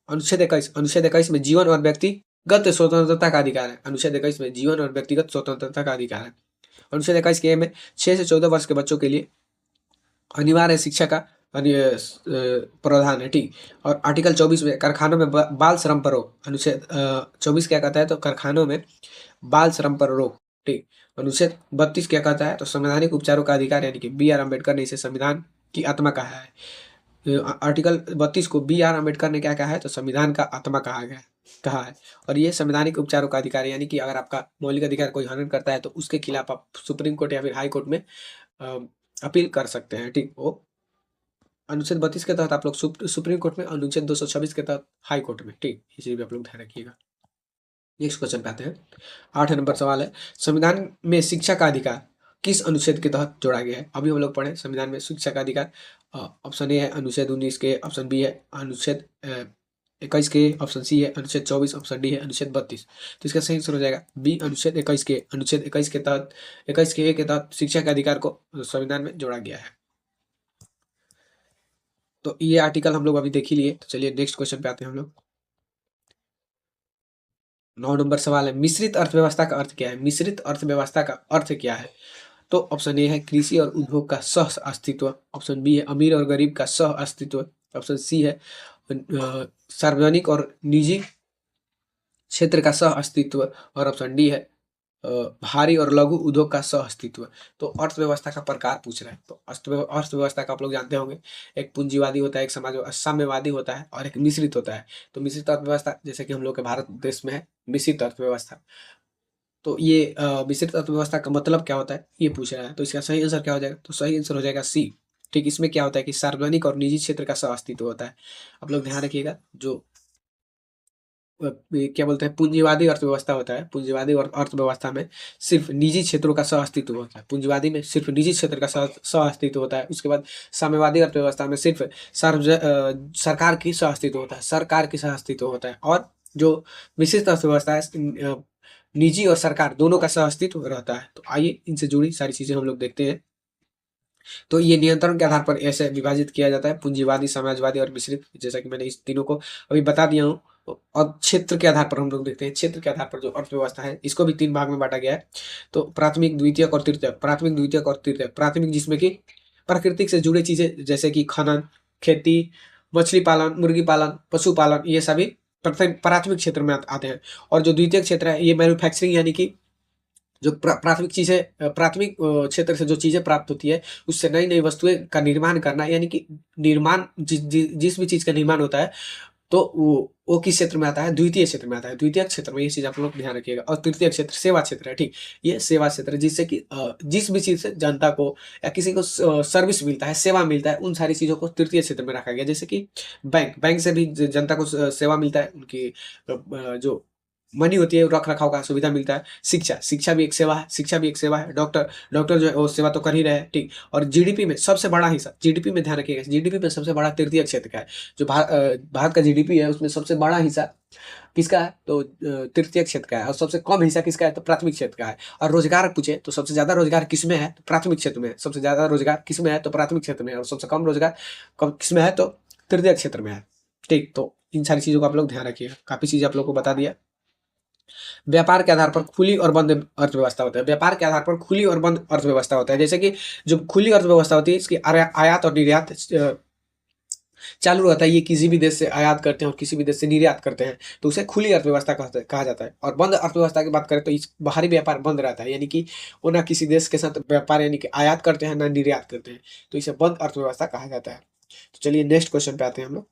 अनुच्छेद 21 में जीवन और व्यक्तिगत स्वतंत्रता का अधिकार है। अनुच्छेद 21 में जीवन और व्यक्तिगत स्वतंत्रता का अधिकार है। अनुच्छेद 21 के ए में 6 से 14 वर्ष के बच्चों के लिए अनिवार्य शिक्षा का प्रावधान है। ठीक, और आर्टिकल 24 में कारखानों में बाल श्रम पर रोक। अनुच्छेद 24 क्या कहता है, तो कारखानों में बाल श्रम पर रोक। ठीक, अनुच्छेद 32 क्या कहता है, तो संवैधानिक उपचारों का अधिकार, यानी कि बी आर अम्बेडकर ने इसे संविधान की आत्मा कहा है। आर्टिकल 32 को बी आर अम्बेडकर ने क्या कहा है, तो संविधान का आत्मा कहा है। और ये संवैधानिक उपचारों का अधिकार है, यानी कि अगर आपका मौलिक अधिकार कोई हनन करता है तो उसके खिलाफ आप सुप्रीम कोर्ट या फिर हाई कोर्ट में अपील कर सकते हैं। ठीक, वो अनुच्छेद 32 के तहत आप लोग सुप्रीम कोर्ट में, अनुच्छेद 226 के तहत हाई कोर्ट में। ठीक, ये चीज भी आप लोग ध्यान रखिएगा। नेक्स्ट क्वेश्चन पे आते हैं। 8 नंबर सवाल है, संविधान में शिक्षा का अधिकार किस अनुच्छेद के तहत जोड़ा गया है? अभी हम लोग पढ़े संविधान में शिक्षा का अधिकार। ऑप्शन ए है अनुच्छेद 19 के, ऑप्शन बी है अनुच्छेद 21 के, ऑप्शन सी है अनुच्छेद 24, ऑप्शन डी है अनुच्छेद 32। तो इसका सही आंसर हो जाएगा बी अनुच्छेद 21 के। अनुच्छेद 21 के तहत 21 के ए के तहत शिक्षा के अधिकार को संविधान में जोड़ा गया है। तो ये आर्टिकल हम लोग अभी देख ही लिए। तो चलिए नेक्स्ट क्वेश्चन पे आते हैं हम लोग। 9 नंबर सवाल है, मिश्रित अर्थव्यवस्था का अर्थ क्या है? मिश्रित अर्थव्यवस्था का अर्थ क्या है? तो ऑप्शन ए है कृषि और उद्योग का सह अस्तित्व, ऑप्शन बी है अमीर और गरीब का सह अस्तित्व, ऑप्शन सी है सार्वजनिक और निजी क्षेत्र का सह अस्तित्व, और ऑप्शन डी है भारी और लघु उद्योग का सह अस्तित्व। तो अर्थव्यवस्था का प्रकार पूछ रहा है। तो अर्थव्यवस्था का आप लोग जानते होंगे, एक पूंजीवादी होता है, एक साम्यवादी होता है और एक मिश्रित होता है। तो मिश्रित अर्थव्यवस्था जैसे कि हम लोग के भारत देश में है मिश्रित अर्थव्यवस्था। तो ये मिश्रित अर्थव्यवस्था का मतलब क्या होता है ये पूछ रहा है। तो इसका सही आंसर क्या हो जाएगा? तो सही आंसर हो जाएगा सी। ठीक, इसमें क्या होता है कि सार्वजनिक और निजी क्षेत्र का सह अस्तित्व होता है। आप लोग ध्यान रखिएगा, जो क्या बोलते हैं पूंजीवादी अर्थव्यवस्था होता है, पूंजीवादी अर्थव्यवस्था में सिर्फ निजी क्षेत्रों का सह अस्तित्व होता है। पूंजीवादी में सिर्फ निजी क्षेत्र का सह अस्तित्व होता है। उसके बाद साम्यवादी अर्थव्यवस्था में सिर्फ सरकार की सह अस्तित्व होता है, सरकार की सह अस्तित्व होता है। और जो विशिष्ट अर्थव्यवस्था है निजी और सरकार दोनों का सह अस्तित्व रहता है। तो आइए इनसे जुड़ी सारी चीजें हम लोग देखते हैं। तो ये नियंत्रण के आधार पर ऐसे विभाजित किया जाता है, पूंजीवादी, समाजवादी और मिश्रित, जैसा कि मैंने इस तीनों को अभी बता दिया हूँ। अब क्षेत्र के आधार पर हम लोग देखते हैं। क्षेत्र के आधार पर जो अर्थव्यवस्था है इसको भी 3 भाग में बांटा गया है। तो प्राथमिक, द्वितीयक और तृतीयक। प्राथमिक, द्वितीयक और तृतीयक। प्राथमिक जिसमें कि प्राकृतिक से जुड़े चीजें जैसे कि खनन, खेती, मछली पालन, मुर्गी पालन, पशुपालन, ये सभी प्राथमिक क्षेत्र में आते हैं। और जो द्वितीयक क्षेत्र है ये मैन्युफैक्चरिंग, यानी कि जो प्राथमिक चीज़ें प्राथमिक क्षेत्र से जो चीज़ें प्राप्त होती है, उससे नई-नई वस्तुएँ का निर्माण करना, यानी कि निर्माण जिस भी चीज़ का निर्माण होता है, तो वो किस क्षेत्र में आता है? द्वितीय क्षेत्र में आता है। द्वितीयक क्षेत्र में ये चीज़ आप लोग ध्यान रखिएगा। और तृतीय क्षेत्र सेवा क्षेत्र है, ठीक? ये सेवा क्षेत्र है, जिससे कि जिस भी चीज़ से जनता को या किसी को सर्विस मिलता है, सेवा मिलता है, उन सारी चीज़ों को तृतीय क्षेत्र में रखा गया। जैसे कि बैंक से भी ज जनता को सेवा मिलता है, उनकी जो मनी होती है, रख-रखाव का सुविधा मिलता है। शिक्षा भी एक सेवा है, शिक्षा भी एक सेवा है। डॉक्टर जो है वो सेवा तो कर ही रहे हैं, ठीक? और जीडीपी में सबसे बड़ा हिस्सा, जीडीपी में ध्यान रखिएगा, जीडीपी में सबसे बड़ा तृतीय क्षेत्र का है। जो भारत का जीडीपी है, उसमें सबसे बड़ा हिस्सा किसका है? तो तृतीय क्षेत्र का है। और सबसे कम हिस्सा किसका है? तो प्राथमिक क्षेत्र का है। और रोजगार पूछे तो सबसे ज़्यादा रोजगार किसमें है? तो प्राथमिक क्षेत्र में है। सबसे ज़्यादा रोजगार किसमें है? तो प्राथमिक क्षेत्र में है। और सबसे कम रोजगार किसमें है? तो तृतीय क्षेत्र में है, ठीक? तो इन सारी चीज़ों को आप लोग ध्यान रखिएगा। काफ़ी चीज़ें आप लोग को बता दिया। व्यापार के आधार पर खुली और बंद अर्थव्यवस्था होता है। व्यापार के आधार पर खुली और बंद अर्थव्यवस्था होता है। जैसे कि जो खुली अर्थव्यवस्था होती है, इसकी आयात और निर्यात चालू रहता है। ये किसी भी देश से आयात करते हैं और किसी भी देश से निर्यात करते हैं, तो उसे खुली अर्थव्यवस्था कहा जाता है। और बंद अर्थव्यवस्था की बात करें तो इस बाहरी व्यापार बंद रहता है, यानी कि वो ना किसी देश के साथ व्यापार यानी कि आयात करते हैं, ना निर्यात करते हैं, तो इसे बंद अर्थव्यवस्था कहा जाता है। तो चलिए नेक्स्ट क्वेश्चन पे आते हैं हम लोग।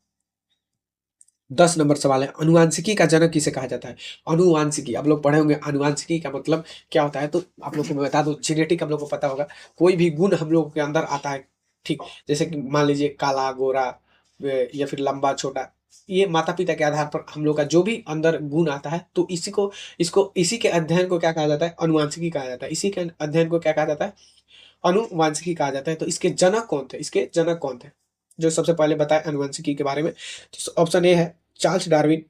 10 नंबर सवाल है, अनुवांशिकी का जनक किसे कहा जाता है? अनुवांशिकी, आप लोग पढ़े होंगे अनुवांशिकी का मतलब क्या होता है, तो आप लोग को मैं बता दूं, जेनेटिक आप लोग को पता होगा। कोई भी गुण हम लोग के अंदर आता है, ठीक? जैसे कि मान लीजिए काला गोरा या फिर लंबा छोटा, ये माता पिता के आधार पर हम लोग का जो भी अंदर गुण आता है, तो इसी के अध्ययन को क्या कहा जाता है? अनुवांशिकी कहा जाता है। इसी के अध्ययन को क्या कहा जाता है? अनुवांशिकी कहा जाता है। तो इसके जनक कौन थे? इसके जनक कौन थे जो सबसे पहले बताए अनुवांशिकी के बारे में? तो ऑप्शन ए है चार्ल्स डार्विन,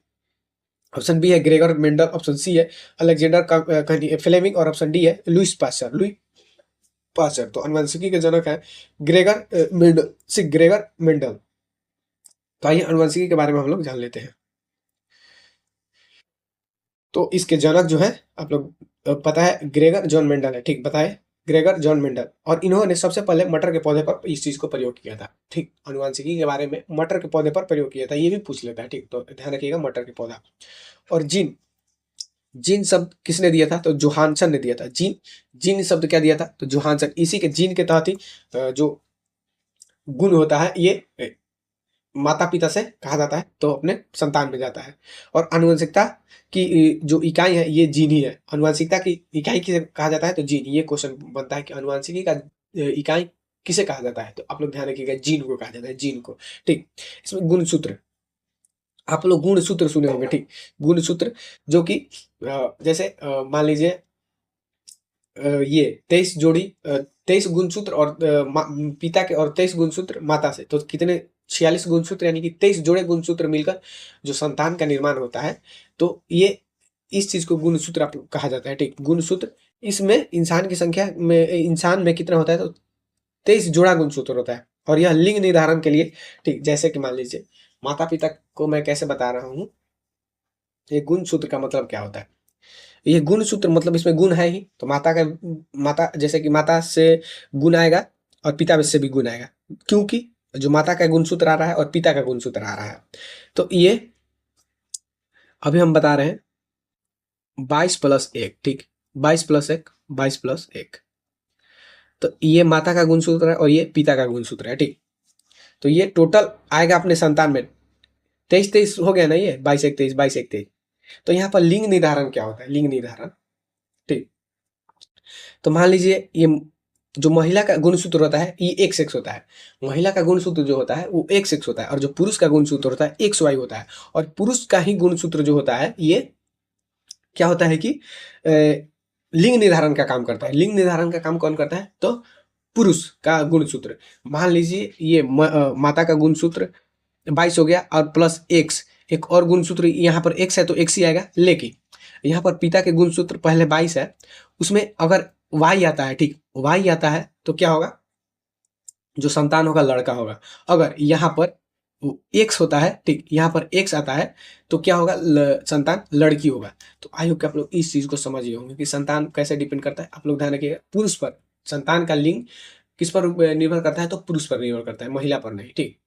ऑप्शन बी है ग्रेगर मेंडल, ऑप्शन सी है अलेक्जेंडर फ्लेमिंग, और ऑप्शन डी है लुई पास्चर। तो अनुवांशिकी के जनक है ग्रेगर मेंडल। तो आइए अनुवांशिकी के बारे में हम लोग जान लेते हैं। तो इसके जनक जो है, आप लोग पता है, ग्रेगर जॉन मेंडल है, ठीक? बताए ग्रेगर जॉन मेंडल। और इन्होंने सबसे पहले मटर के पौधे पर इस चीज को प्रयोग किया था, ठीक? अनुवांशिकी के बारे में मटर के पौधे पर प्रयोग किया था, ये भी पूछ लेता है, ठीक? तो ध्यान रखिएगा, मटर के पौधा। और जीन, जीन शब्द किसने दिया था? तो जोहानसन ने दिया था। जीन, जीन शब्द क्या दिया था? तो जोहानसन। इसी के जीन के तहत ही जो गुण होता है, ये माता पिता से कहा जाता है, तो अपने संतान में जाता है। और आनुवंशिकता की जो इकाई है, ये जीन ही है। आनुवंशिकता की इकाई किसे कहा जाता है? तो जीन। ये क्वेश्चन बनता है कि आनुवंशिकी का इकाई किसे कहा जाता है? तो आप लोग ध्यान रखिएगा, जीन को कहा जाता है, जीन को, ठीक? इसमें गुणसूत्र, आप लोग गुणसूत्र सुने होंगे, ठीक? गुणसूत्र जो कि जैसे मान लीजिए ये 23 जोड़ी 23 गुणसूत्र और पिता के, और 23 गुणसूत्र माता से, तो कितने? 46 गुणसूत्र, यानी कि 23 जोड़े गुणसूत्र मिलकर जो संतान का निर्माण होता है, तो ये इस चीज को गुणसूत्र आप कहा जाता है, ठीक? गुणसूत्र। इसमें इंसान में कितना होता है? तो 23 जोड़ा गुणसूत्र होता है। और यह लिंग निर्धारण के लिए, ठीक? जैसे कि मान लीजिए माता पिता को मैं कैसे बता रहा हूँ, ये गुणसूत्र का मतलब क्या होता है? ये गुणसूत्र मतलब इसमें गुण है ही, तो माता जैसे कि माता से गुण आएगा और पिता में से भी गुण आएगा, क्योंकि जो माता का गुणसूत्र आ रहा है और पिता का गुणसूत्र आ रहा है। तो ये अभी हम बता रहे हैं 22+1, ठीक? 22+1, 22+1। तो ये माता का गुणसूत्र है और ये पिता का गुणसूत्र है, ठीक? तो ये टोटल आएगा अपने संतान में 23 हो गया ना, ये 22 1 23 22 1 23। तो यहाँ पर लिंग निर्धारण क्या होता है? लिंग निर्धारण, ठीक? तो मान लीजिए ये जो महिला का गुणसूत्र होता है, ये एक सेक्स होता है। महिला का गुणसूत्र जो होता है वो एक सेक्स होता है, और जो पुरुष का गुणसूत्र होता है एक्स वाई होता है। और पुरुष का ही गुणसूत्र जो होता है, ये क्या होता है कि लिंग निर्धारण का काम करता है। लिंग निर्धारण का काम कौन करता है? तो पुरुष का गुणसूत्र। मान लीजिए ये माता का गुणसूत्र 22 हो गया और प्लस एक्स, एक और गुणसूत्र यहाँ पर एक्स है तो एक्स ही आएगा। लेकिन यहाँ पर पिता के गुणसूत्र पहले 22 है, उसमें अगर वाई आता है, ठीक? वाई आता है तो क्या होगा? जो संतान होगा लड़का होगा। अगर यहाँ पर एक्स होता है, ठीक? यहाँ पर एक्स आता है तो क्या होगा? संतान लड़की होगा। तो आई होप कि आप लोग इस चीज को समझ गए होंगे कि संतान कैसे डिपेंड करता है। आप लोग ध्यान रखिएगा, पुरुष पर, संतान का लिंग किस पर निर्भर करता है? तो पुरुष पर निर्भर करता है, महिला पर नहीं, ठीक?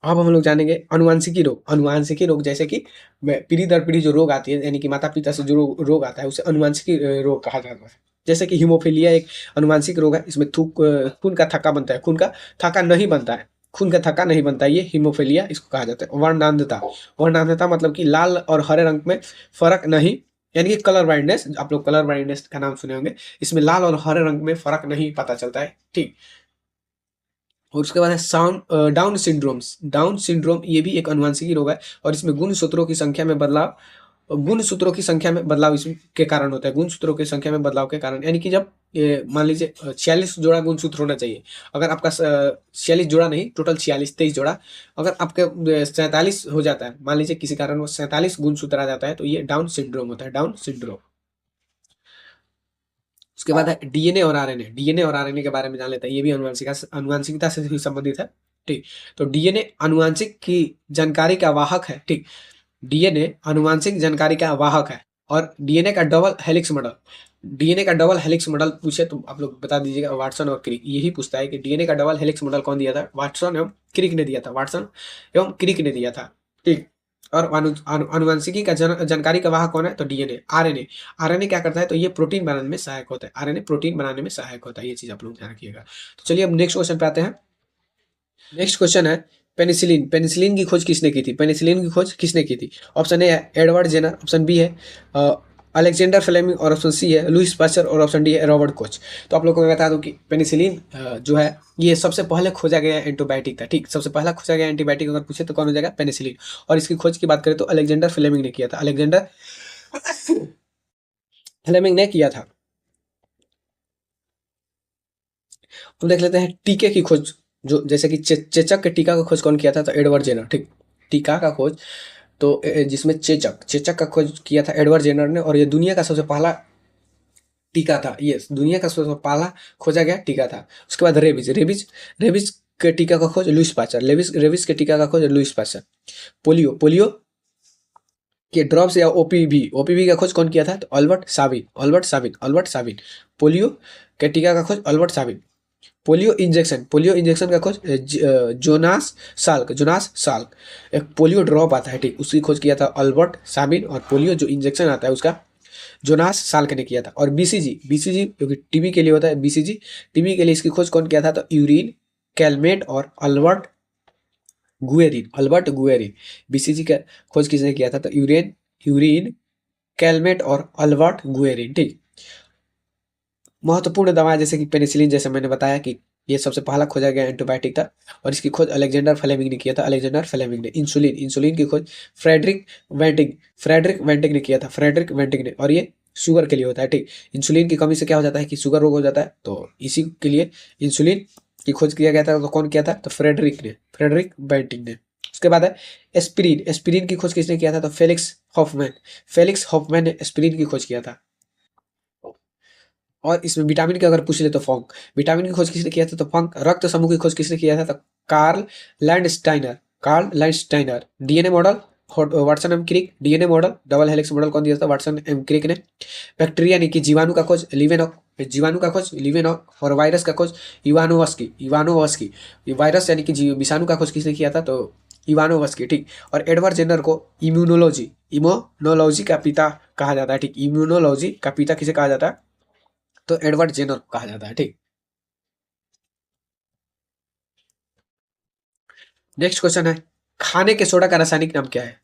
अब हम लोग जानेंगे अनुवांशिकी रोग। अनुवांशिकी रोग जैसे कि पीढ़ी दर पीढ़ी जो रोग आती है, यानी कि माता पिता से जो रोग आता है, उसे अनुवांशिकी रोग कहा जाता है। जैसे कि हीमोफीलिया एक अनुवांशिक रोग है। इसमें खून का थक्का बनता है, खून का थक्का नहीं बनता है, खून का थक्का नहीं बनता है, ये हीमोफीलिया इसको कहा जाता है। वर्णांधता, वर्णांधता मतलब कि लाल और हरे रंग में फर्क नहीं, यानी कि कलर ब्लाइंडनेस, आप लोग कलर ब्लाइंडनेस का नाम सुने होंगे। इसमें लाल और हरे रंग में फर्क नहीं पता चलता है, ठीक। और उसके बाद है डाउन सिंड्रोम्स। डाउन सिंड्रोम ये भी एक अनुवांशिकी रोग है, और इसमें गुणसूत्रों की संख्या में बदलाव, गुणसूत्रों की संख्या में बदलाव इसके कारण होता है। गुणसूत्रों की संख्या में बदलाव के कारण, यानी कि जब मान लीजिए 46 जोड़ा गुणसूत्र होना चाहिए, अगर आपका 46 जोड़ा नहीं, टोटल 46 23 जोड़ा, अगर आपके 47 हो जाता है, मान लीजिए किसी कारण वो 47 गुणसूत्र आ जाता है, तो ये डाउन सिंड्रोम होता है, डाउन सिंड्रोम। उसके बाद है डीएनए और आरएनए। डीएनए और आरएनए के बारे में जान लेते हैं, ये भी अनुवांशिकता से ही संबंधित है, ठीक। तो डीएनए अनुवांशिक की जानकारी का वाहक है, ठीक। डीएनए अनुवांशिक जानकारी का वाहक है, और डीएनए का डबल हेलिक्स मॉडल, डीएनए का डबल हेलिक्स मॉडल पूछे तो आप लोग बता दीजिएगा, वाटसन और क्रिक। यही पूछता है कि डीएनए का डबल हेलिक्स मॉडल कौन दिया था, वाटसन एवं क्रिक ने दिया था, वाटसन एवं क्रिक ने दिया था, ठीक। और अनुवांशिकी का जानकारी का वाहक कौन है, तो डीएनए। आरएनए, आरएनए क्या करता है, तो ये प्रोटीन बनाने में सहायक होता है, आरएनए प्रोटीन बनाने में सहायक होता है, ये चीज आप लोग ध्यान रखिएगा। तो चलिए अब नेक्स्ट क्वेश्चन पे आते हैं। नेक्स्ट क्वेश्चन है पेनिसिलिन। पेनिसिलिन की खोज किसने की थी, पेनिसिलिन की खोज किसने की थी? ऑप्शन ए है एडवर्ड जेनर, ऑप्शन बी है अलेक्जेंडर फ्लेमिंग, और ऑप्शन सी है लुइस पास्चर, और ऑप्शन डी है रॉबर्ट कोच। तो आप लोगों को मैं बता दूं कि पेनिसिलिन जो है ये सबसे पहले खोजा गया एंटीबायोटिक था, ठीक। सबसे पहला खोजा गया एंटीबायोटिक अगर पूछे तो कौन हो जाएगा, पेनिसिलिन। और इसकी खोज की बात करें तो अलेक्जेंडर फ्लेमिंग ने किया था, अलेक्जेंडर फ्लेमिंग ने किया था। हम देख लेते हैं टीके की खोज, जो जैसे कि चेचक के टीका का खोज कौन किया था, तो एडवर्ड जेनर, ठीक। टीका का खोज तो जिसमें चेचक चेचक का खोज किया था एडवर्ड जेनर ने, और ये दुनिया का सबसे पहला टीका था, ये दुनिया का सबसे पहला खोजा गया टीका था। उसके बाद रेबीज, रेबीज के टीका का खोज लुइस पास्चर, रेबीज के टीका का खोज लुइस पास्चर। पोलियो, पोलियो के ड्रॉप्स या ओपीवी का खोज कौन किया था, तो Albert Sabin, Albert Sabin. Polio के टीका का खोज अल्बर्ट साबिन। पोलियो इंजेक्शन का खोज जोनास साल्क। एक पोलियो ड्रॉप आता है, ठीक, उसकी खोज किया था अल्बर्ट साबिन, और पोलियो जो इंजेक्शन आता है उसका जोनास साल्क ने किया था। और बीसीजी जो कि टीबी के लिए होता है, बीसीजी टीबी के लिए इसकी खोज कौन किया था, तो यूरिन कैलमेट और अल्बर्ट गुएरिन। बीसीजी का खोज किसने किया था, तो यूरिन कैलमेट और अल्बर्ट गुएरिन, ठीक। महत्वपूर्ण दवाएं जैसे कि पेनिसिलिन, जैसे मैंने बताया कि ये सबसे पहला खोजा गया एंटीबायोटिक था, और इसकी खोज अलेक्जेंडर फ्लेमिंग ने किया था, अलेक्जेंडर फ्लेमिंग ने। इंसुलिन की खोज फ्रेडरिक वेंटिंग ने किया था, फ्रेडरिक वेंटिंग ने, और ये शुगर के लिए होता है, ठीक। इंसुलिन की कमी से क्या हो जाता है कि शुगर रोग हो जाता है, तो इसी के लिए इंसुलिन की खोज किया गया था। तो कौन किया था, तो फ्रेडरिक वेंटिंग ने। उसके बाद है एस्पिरिन। एस्पिरिन की खोज किसने किया था, तो फेलिक्स हॉफमैन ने एस्पिरिन की खोज किया था। और इसमें विटामिन की अगर पूछ ले तो फंक, विटामिन की खोज किसने किया था, तो फंक। रक्त समूह की खोज किसने किया था, तो Karl Landsteiner. DNA model Watson and Crick, DNA model double helix model कौन दिया था, वाटसन एम क्रिक ने। बैक्टीरिया यानी कि जीवाणु का खोज लिवेनॉक, और वायरस का खोज इवानोवस्की। वायरस यानी कि विषाणु का खोज किसने किया था, तो इवानोवस्की, ठीक। और एडवर्ड जेनर को इम्यूनोलॉजी का पिता कहा जाता है, ठीक। इम्यूनोलॉजी का पिता किसे कहा जाता है, तो एडवर्ड जेनर कहा जाता है, ठीक। नेक्स्ट क्वेश्चन है खाने के सोडा का रासायनिक नाम क्या है?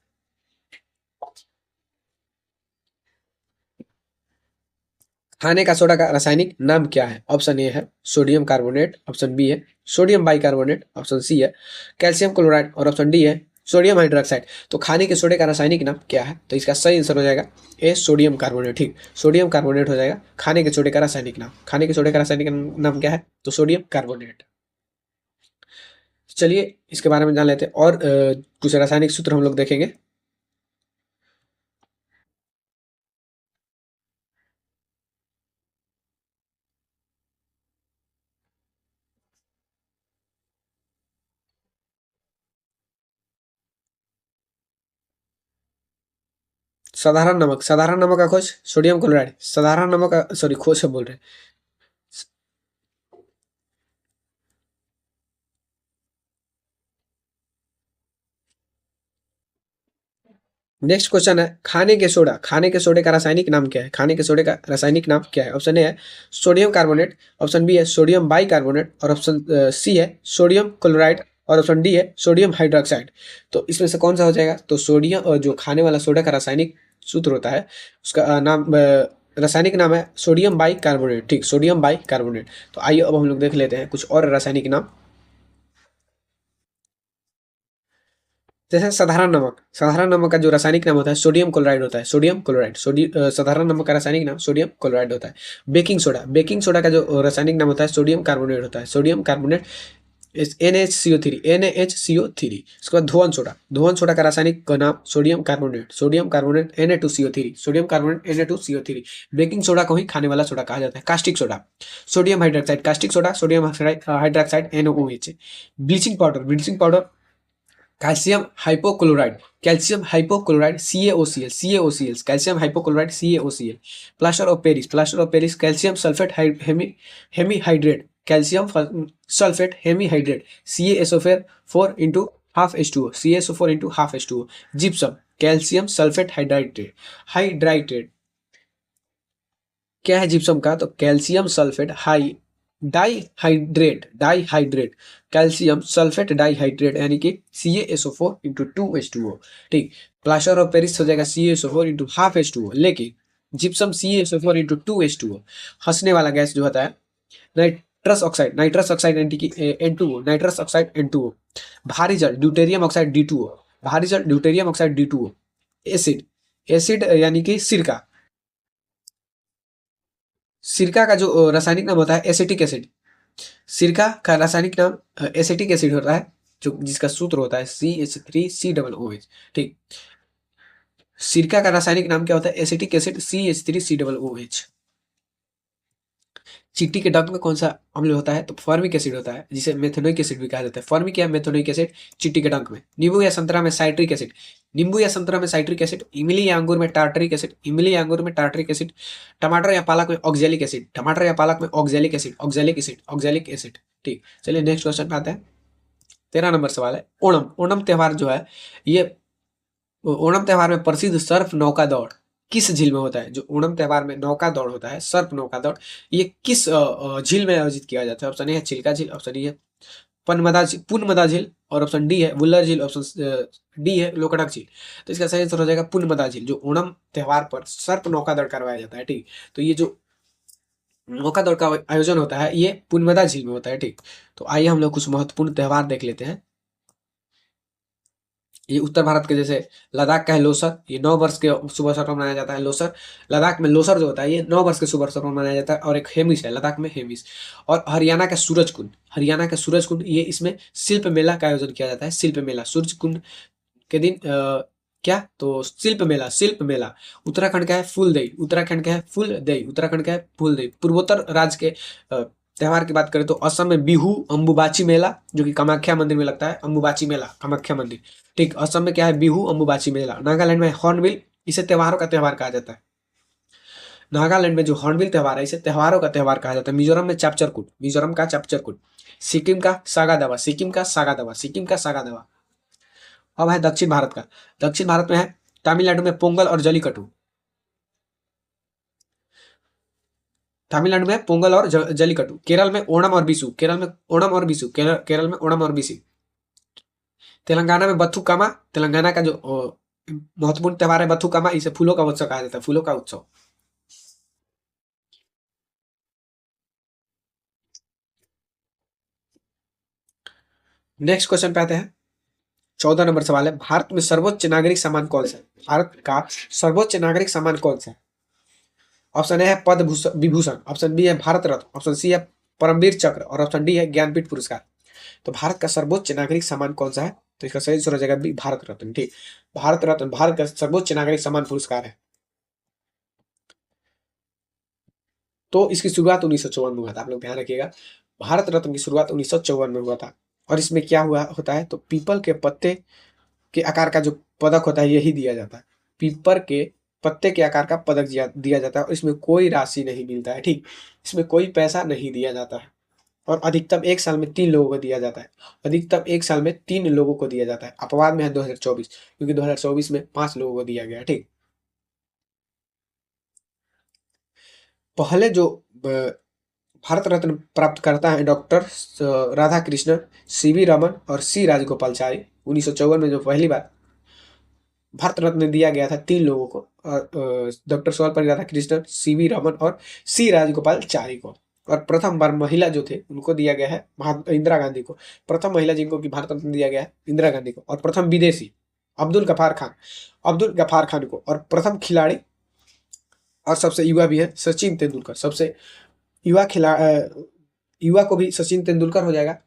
खाने का सोडा का रासायनिक नाम क्या है? ऑप्शन ए है सोडियम कार्बोनेट, ऑप्शन बी है सोडियम बाइकार्बोनेट, ऑप्शन सी है कैल्शियम क्लोराइड, और ऑप्शन डी है सोडियम हाइड्रोक्साइड। तो खाने के सोडे का रासायनिक नाम क्या है? तो इसका सही आंसर हो जाएगा ए सोडियम कार्बोनेट, ठीक। सोडियम कार्बोनेट हो जाएगा खाने के सोडे का रासायनिक नाम। खाने के सोडे का रासायनिक नाम क्या है, तो सोडियम कार्बोनेट। चलिए इसके बारे में जान लेते हैं, और कुछ रासायनिक सूत्र हम लोग देखेंगे। साधारण नमक का खोज सोडियम क्लोराइड, साधारण नमक का सॉरी खोज से बोल रहे हैं। नेक्स्ट क्वेश्चन है, खाने के सोडे का रासायनिक नाम क्या है? खाने के सोडे का रासायनिक नाम क्या है? ऑप्शन ए है सोडियम कार्बोनेट, ऑप्शन बी है सोडियम बाइकार्बोनेट, और ऑप्शन सी है सोडियम क्लोराइड, और ऑप्शन डी है सोडियम हाइड्रोक्साइड। तो इसमें से कौन सा हो जाएगा? तो सोडियम, जो खाने वाला सोडा का रासायनिक सूत्र होता है उसका रासायनिक नाम है सोडियम बाइकार्बोनेट। ठीक, सोडियम बाइकार्बोनेट। तो आइए अब हम लोग देख लेते हैं कुछ और रासायनिक नाम। जैसे साधारण नमक का जो रासायनिक नाम होता है सोडियम क्लोराइड होता है, सोडियम क्लोराइड। साधारण नमक का रासायनिक नाम सोडियम क्लोराइड होता है। बेकिंग सोडा का जो रासायनिक नाम होता है सोडियम कार्बोनेट होता है, सोडियम कार्बोनेट। NaHCO3। इसके बाद धुआं सोडा का रासायनिक का नाम sodium carbonate Na2CO3, sodium carbonate Na2CO3। Baking soda को ही खाने वाला सोडा कहा जाता है। Sodium hydroxide caustic soda, sodium hydroxide NaOH। Bleaching powder calcium hypochloride CaOCl, calcium hypochloride CaOCl। Plaster of Paris calcium sulphate hemihydrate, CaSO4 into half H2O। Gypsum calcium sulphate hydrated. क्या है gypsum का? तो calcium sulphate dihydrate, calcium sulphate dihydrate, यानी कि CaSO4 into 2H2O। ठीक, plaster of Paris हो जाएगा CaSO4 into half H2O, लेकिन जिप्सम CaSO4 into 2H2O। हंसने वाला गैस जो होता है नाइट्रस ऑक्साइड यानी कि N2O। भारी जल ड्यूटेरियम ऑक्साइड D2O। एसिड यानी कि सिरका का जो रासायनिक नाम होता है एसिटिक एसिड। सिरका का रासायनिक नाम एसिटिक एसिड होता है, जो जिसका सूत्र होता है CH3COOH। ठीक, सिरका का रासायनिक नाम क्या होता है? Acetic acid CH3COOH। चींटी के डंक में कौन सा अम्ल होता है? तो फॉर्मिक एसिड होता है, जिसे मेथेनोइक एसिड भी कहा जाता है। फॉर्मिक या मेथेनोइक एसिड चींटी के डंक में। नींबू या संतरा में साइट्रिक एसिड। इमली या अंगूर में टार्टरिक एसिड। टमाटर या पालक में ऑक्जेलिक एसिड। ठीक, चलिए नेक्स्ट क्वेश्चन पे आते हैं। 13 नंबर सवाल है, ओणम त्योहार जो है, ये ओणम त्योहार में प्रसिद्ध सर्फ नौका दौड़ किस झील में होता है? जो ओणम त्योहार में नौका दौड़ होता है, सर्फ नौका दौड़, ये किस झील में आयोजित किया जाता है? ऑप्शन ए है चिल्का झील, ऑप्शन ई है पुनमदा झील, और ऑप्शन डी है वुल्लर झील, ऑप्शन डी है लोकटक झील। तो इसका सही आंसर हो जाएगा पुनमदा झील, जो ओणम त्योहार पर सर्प नौका दौड़ करवाया जाता है। ठीक, तो ये जो नौका दौड़ का आयोजन होता है ये पुनमदा झील में होता है। ठीक, तो आइए हम लोग कुछ महत्वपूर्ण त्योहार देख लेते हैं। ये उत्तर भारत के जैसे लद्दाख का है लोसर, ये 9 वर्ष के शुभ अवसर पर मनाया जाता है लोसर। लद्दाख में लोसर जो होता है ये 9 वर्ष के शुभ अवसर पर मनाया जाता है। और एक हेमिस है लद्दाख में, हेमिस। और हरियाणा का सूरज कुंड, ये इसमें शिल्प मेला का आयोजन किया जाता है। शिल्प मेला सूरज कुंड के दिन क्या? तो शिल्प मेला। उत्तराखंड का है फूलदेई। पूर्वोत्तर राज्य के त्योहार की बात करें तो असम में बिहू अम्बुबाची मेला, जो कि कामाख्या मंदिर में लगता है। अम्बुबाची मेला कामाख्या मंदिर। ठीक, असम में क्या है? बिहू अम्बुबाची मेला। नागालैंड में हॉर्नबिल, इसे त्योहारों का त्योहार कहा जाता है। नागालैंड में जो हॉर्नबिल त्योहार है इसे त्योहारों का त्योहार कहा जाता है। मिजोरम में मिजोरम का चापचरकुट। सिक्किम का सागा दावा। अब है दक्षिण भारत में है तमिलनाडु में पोंगल और जलीकट्टू। तमिलनाडु में पोंगल और जलीकट्टू। केरल में ओणम और बिसु। केरल में ओणम और बिसु। तेलंगाना में बथुकामा, तेलंगाना का जो महत्वपूर्ण त्योहार है बथुकामा, इसे फूलों का उत्सव कहा जाता है। फूलों का उत्सव। नेक्स्ट क्वेश्चन पे आते हैं। 14 नंबर सवाल है, भारत में सर्वोच्च नागरिक सम्मान कौन सा है? भारत का सर्वोच्च नागरिक सम्मान कौन सा है? ऑप्शन ए है विभूषण, ऑप्शन बी है भारत रत्न, ऑप्शन सी है परमवीर चक्र, और ऑप्शन डी है ज्ञानपीठ पुरस्कार। तो भारत का सर्वोच्च नागरिक सम्मान कौन सा है? तो इसका सही आंसर हो जाएगा बी, भारत रत्न। ठीक, भारत रत्न भारत का सर्वोच्च नागरिक सम्मान पुरस्कार है। तो इसकी शुरुआत 1954 में हुआ था, आप लोग ध्यान रखिएगा। भारत रत्न की शुरुआत 1954 में हुआ था। और इसमें क्या हुआ होता है? तो पीपल के पत्ते के आकार का जो पदक होता है यही दिया जाता है। पीपल के पत्ते के आकार का पदक दिया जाता है, और इसमें कोई राशि नहीं मिलता है। ठीक, इसमें कोई पैसा नहीं दिया जाता है। और अधिकतम एक साल में 3 लोगों को दिया जाता है। अधिकतम एक साल में 3 लोगों को दिया जाता है। अपवाद में है 2024, क्योंकि 2024 में 5 लोगों को दिया गया। ठीक, पहले जो भारत रत्न प्राप्त करता है डॉक्टर राधा कृष्णन, सीवी रमन और सी राजगोपालचारी। 1954 में जो पहली बार भारत रत्न दिया गया था 3 लोगों को, डॉक्टर सर्वपल्ली राधाकृष्णन, सीवी रमन और सी राजगोपालचारी को। और प्रथम बार महिला जो थे उनको दिया गया है महात्मा इंदिरा गांधी को। प्रथम महिला जिनको कि भारत रत्न दिया गया है इंदिरा गांधी को। और प्रथम विदेशी अब्दुल गफार खान को। और प्रथम खिलाड़ी और सबसे युवा भी है सचिन तेंदुलकर। सबसे युवा युवा को भी सचिन तेंदुलकर हो जाएगा।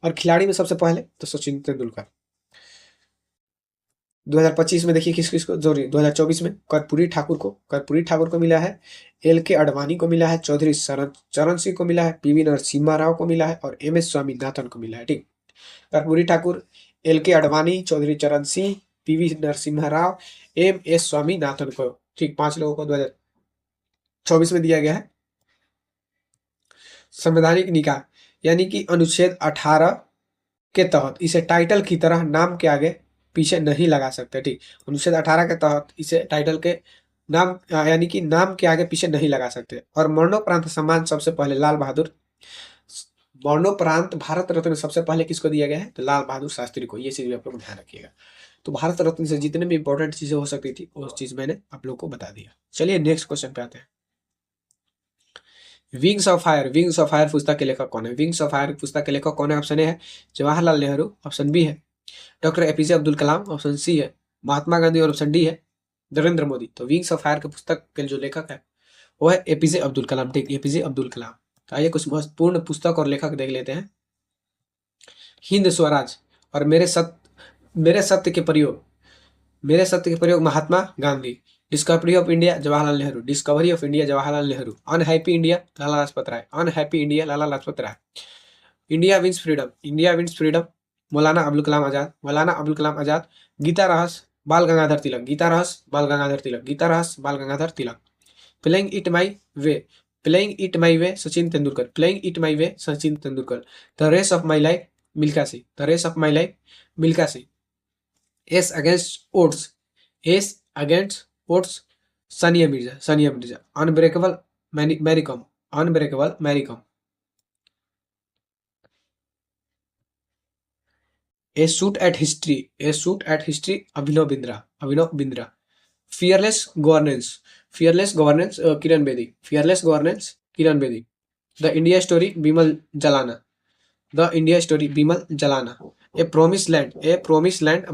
और खिलाड़ी में सबसे पहले तो सचिन तेंदुलकर। 2025 में देखिए किस किस को, सॉरी 2024 में कर्पूरी ठाकुर को मिला है, LK आडवाणी को मिला है, चौधरी चरण सिंह को मिला है, PV नरसिम्हा राव को मिला है और MS स्वामीनाथन को मिला है। ठीक, कर्पूरी ठाकुर, LK आडवाणी, चौधरी चरण सिंह, PV नरसिम्हा राव, MS स्वामीनाथन को, ठीक 5 लोगों को 2024 में दिया गया है। संवैधानिक निकाय यानी कि अनुच्छेद 18 के तहत इसे टाइटल की तरह नाम के आगे पीछे नहीं लगा सकते। ठीक, अनुच्छेद 18 के तहत इसे टाइटल के नाम यानी कि नाम के आगे पीछे नहीं लगा सकते। और मरणोपरांत सम्मान सबसे पहले लाल बहादुर, मरणोपरांत भारत रत्न सबसे पहले किसको दिया गया है तो लाल बहादुर शास्त्री को। ये चीज भी आप लोग ध्यान रखिएगा। तो भारत रत्न से जितने भी इंपॉर्टेंट चीजें हो सकती थी वो चीज मैंने आप लोग को बता दिया। चलिए नेक्स्ट क्वेश्चन पे आते हैं। विंग्स ऑफ फायर पुस्तक के लेखक कौन है? विंग्स ऑफ फायर पुस्तक के लेखक कौन है? ऑप्शन ए है जवाहरलाल नेहरू, ऑप्शन बी है doctor APJ Abdul Kalam, option C है महात्मा गांधी और ऑप्शन डी है नरेंद्र मोदी। तो विंग्स ऑफ फायर के पुस्तक के जो लेखक है वो है APJ अब्दुल कलाम। ठीक, APJ अब्दुल कलाम। तो आइए कुछ महत्वपूर्ण पुस्तक और लेखक देख लेते हैं। हिंद स्वराज और मेरे सत्य के प्रयोग Mahatma Gandhi. Discovery of India Jawaharlal Nehru. Unhappy India Lala Lajpat Rai. India wins freedom Maulana Abul Kalam Azad. Gita Rahasya Bal Gangadhar Tilak. Playing it my way Sachin Tendulkar. The race of my life Milkha Singh. Ace against odds Sania Mirza. Unbreakable Mary Kom. A shot at history Abhinav Bindra. Fearless governance Kiran Bedi. The India story Bimal Jalan. A promise land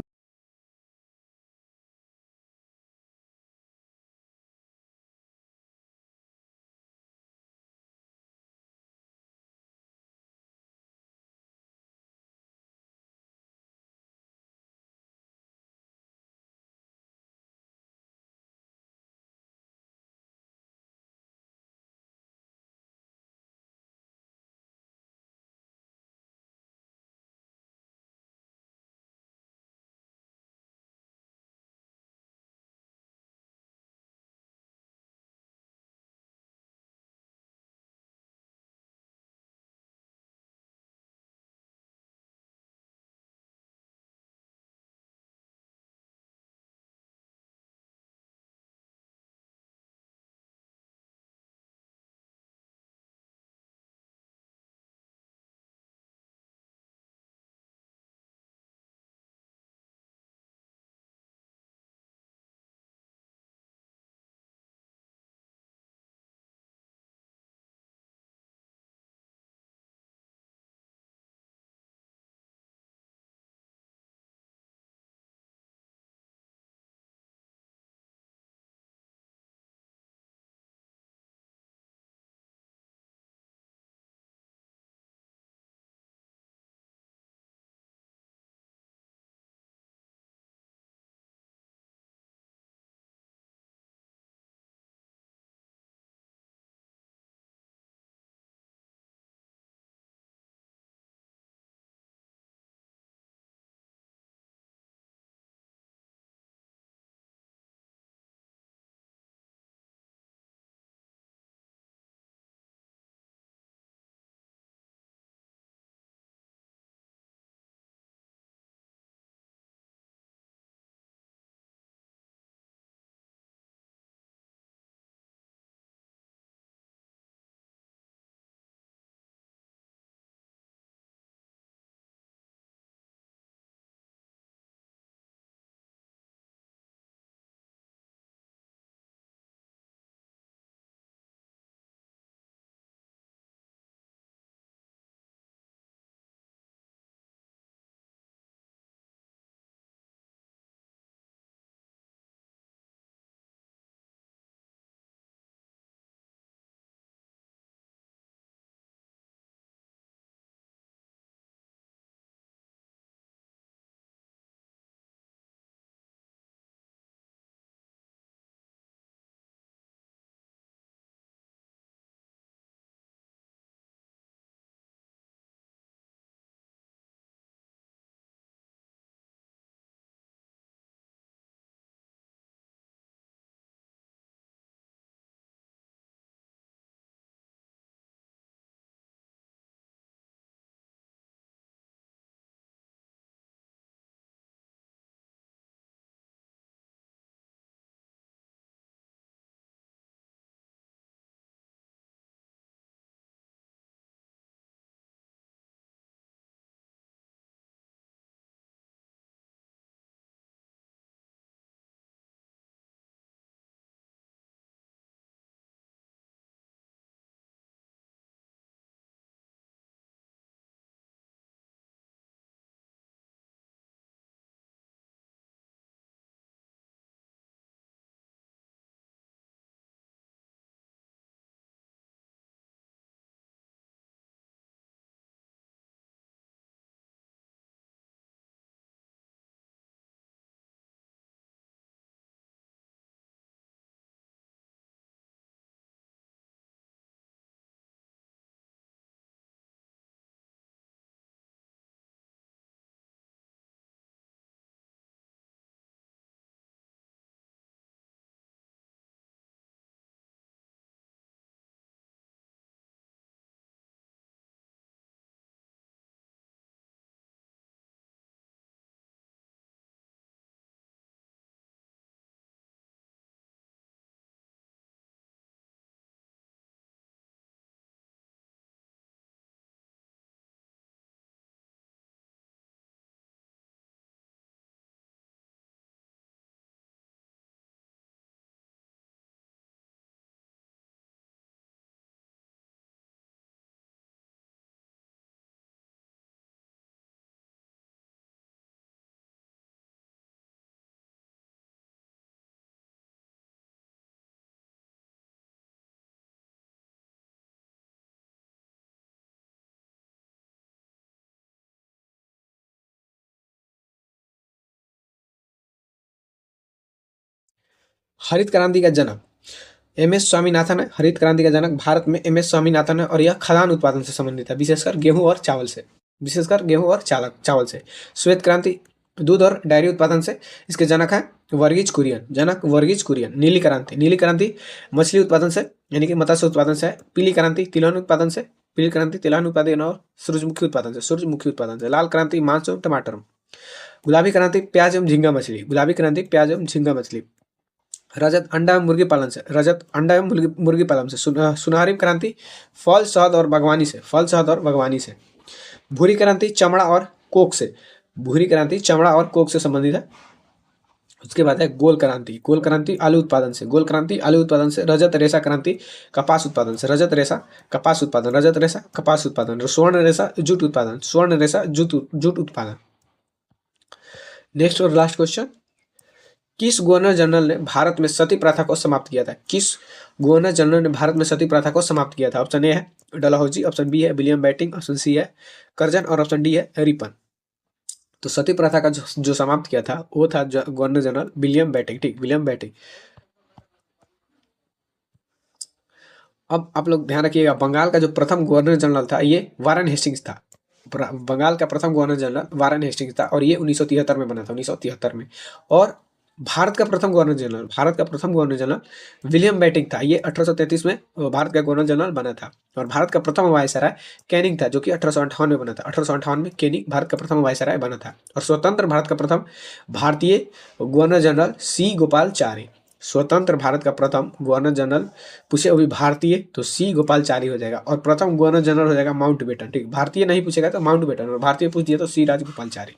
हरित क्रांति का जनक MS. Swaminathan है। हरित क्रांति का जनक भारत में MS. Swaminathan है और यह खाद्यान्न उत्पादन से संबंधित है, विशेषकर गेहूं और चावल से। चावल से। श्वेत क्रांति दूध और डेयरी उत्पादन से, इसके जनक है वर्गीज कुरियन। नीली क्रांति मछली उत्पादन से यानी कि मत्स्य उत्पादन से है। पीली क्रांति तिलहन उत्पादन और सूरजमुखी उत्पादन से। लाल क्रांति मांस एवं टमाटर। गुलाबी क्रांति प्याज एवं झींगा मछली। रजत अंडा एवं मुर्गी पालन से। सुनहरी क्रांति फल शहद और बागवानी से। भूरी क्रांति चमड़ा और कोक से संबंधित है। उसके बाद है गोल क्रांति आलू उत्पादन से। रजत रेशा क्रांति कपास उत्पादन से। स्वर्ण रेशा जूट उत्पादन। नेक्स्ट और लास्ट क्वेश्चन, किस गवर्नर जनरल ने भारत में सती प्रथा को समाप्त किया था? ऑप्शन ए है डलहौजी, ऑप्शन बी है विलियम बेंटिक, ऑप्शन सी है कर्जन और ऑप्शन डी है रिपन। तो सती प्रथा का जो समाप्त किया था वो था गवर्नर जनरल विलियम बेंटिक। अब आप लोग ध्यान रखिएगा, बंगाल का जो प्रथम गवर्नर जनरल था ये वारेन हेस्टिंग्स था। बंगाल का प्रथम गवर्नर जनरल वारेन हेस्टिंग्स था और ये 1973 में बना था, 1973 में। और भारत का प्रथम गवर्नर जनरल विलियम बेंटिक था। ये 1833 में भारत का गवर्नर जनरल बना था। और भारत का प्रथम वायसराय कैनिंग था, जो कि 1858 में बना था। 1858 में कैनिंग भारत का प्रथम वायसराय बना था। और स्वतंत्र भारत का प्रथम भारतीय गवर्नर जनरल सी गोपालचारी। स्वतंत्र भारत का प्रथम गवर्नर जनरल पूछे वो भी भारतीय तो सी गोपालचारी हो जाएगा। और प्रथम गवर्नर जनरल हो जाएगा माउंटबेटन। ठीक, भारतीय नहीं पूछेगा तो माउंटबेटन, और भारतीय पूछ दिया तो सी राजगोपालचारी।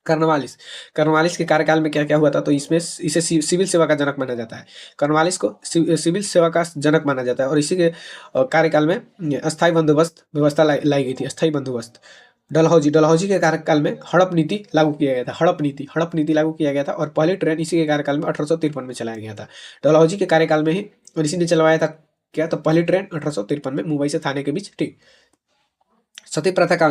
कर्नवालिस के कार्यकाल में क्या क्या हुआ था? तो इसमें इसे सिविल सेवा का जनक माना जाता है। कर्नवालिस को सिविल सेवा का जनक माना जाता है। और इसी के कार्यकाल में अस्थायी बंदोबस्त व्यवस्था लाई गई थी। अस्थायी बंदोबस्त। डलहौजी के कार्यकाल में हड़प नीति लागू किया गया था। हड़प नीति लागू किया गया था। और पहली ट्रेन इसी के कार्यकाल में 1853 में चलाया गया था। डलहौजी के कार्यकाल में ही, और इसी ने चलवाया था क्या? तो पहली ट्रेन 1853 में मुंबई से थाने के बीच। ठीक। सती प्रथा का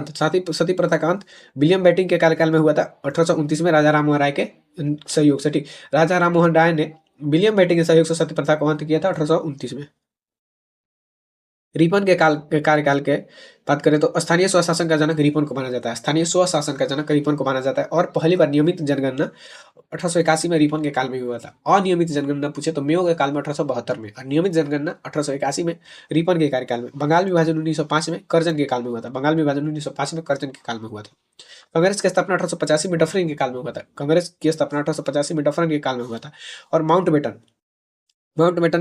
अंत विलियम बेंटिक के कार्यकाल में हुआ था 1829 में, राजा राममोहन राय के सहयोग से। ठीक, राजा राममोहन राय ने विलियम बेंटिक के सहयोग से सती प्रथा को अंत किया था 1829 में। रिपन के कार्यकाल के बात करें तो स्थानीय स्वशासन का जनक रिपन को माना जाता है। और पहली बार नियमित जनगणना 1881 में रिपन के काल में हुआ था। अनियमित जनगणना पूछे तो मेयो के काल में 1872 में, और नियमित जनगणना 1881 में रिपन के कार्यकाल में। बंगाल विभाजन 1905 में कर्जन के काल में हुआ था। कांग्रेस की स्थापना 1885 में डफरिन के काल में हुआ था। और माउंटबेटन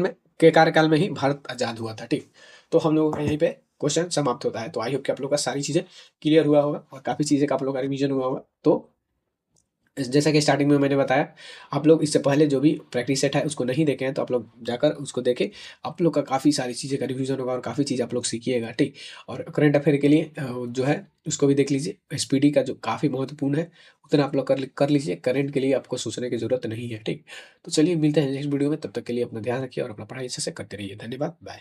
में के कार्यकाल में ही भारत आजाद हुआ था। ठीक, तो हम लोगों का यहीं पे क्वेश्चन समाप्त होता है। तो आई होप कि आप लोग का सारी चीजें क्लियर हुआ होगा और काफी चीजें का आप लोग का रिवीजन हुआ होगा। तो जैसा कि स्टार्टिंग में मैंने बताया, आप लोग इससे पहले जो भी प्रैक्टिस सेट है उसको नहीं देखे हैं तो आप लोग जाकर उसको देखें। आप लोग का काफ़ी सारी चीज़ें का रिवीजन होगा और काफ़ी चीज़ आप लोग सीखिएगा। ठीक, और करंट अफेयर के लिए जो है उसको भी देख लीजिए। एसपीडी का जो काफ़ी महत्वपूर्ण है उतना आप लोग कर लीजिए। करंट के लिए आपको सोचने की जरूरत नहीं है। ठीक, तो चलिए मिलते हैं नेक्स्ट वीडियो में। तब तक के लिए अपना ध्यान रखिए और अपना पढ़ाई अच्छे से करते रहिए। धन्यवाद, बाय।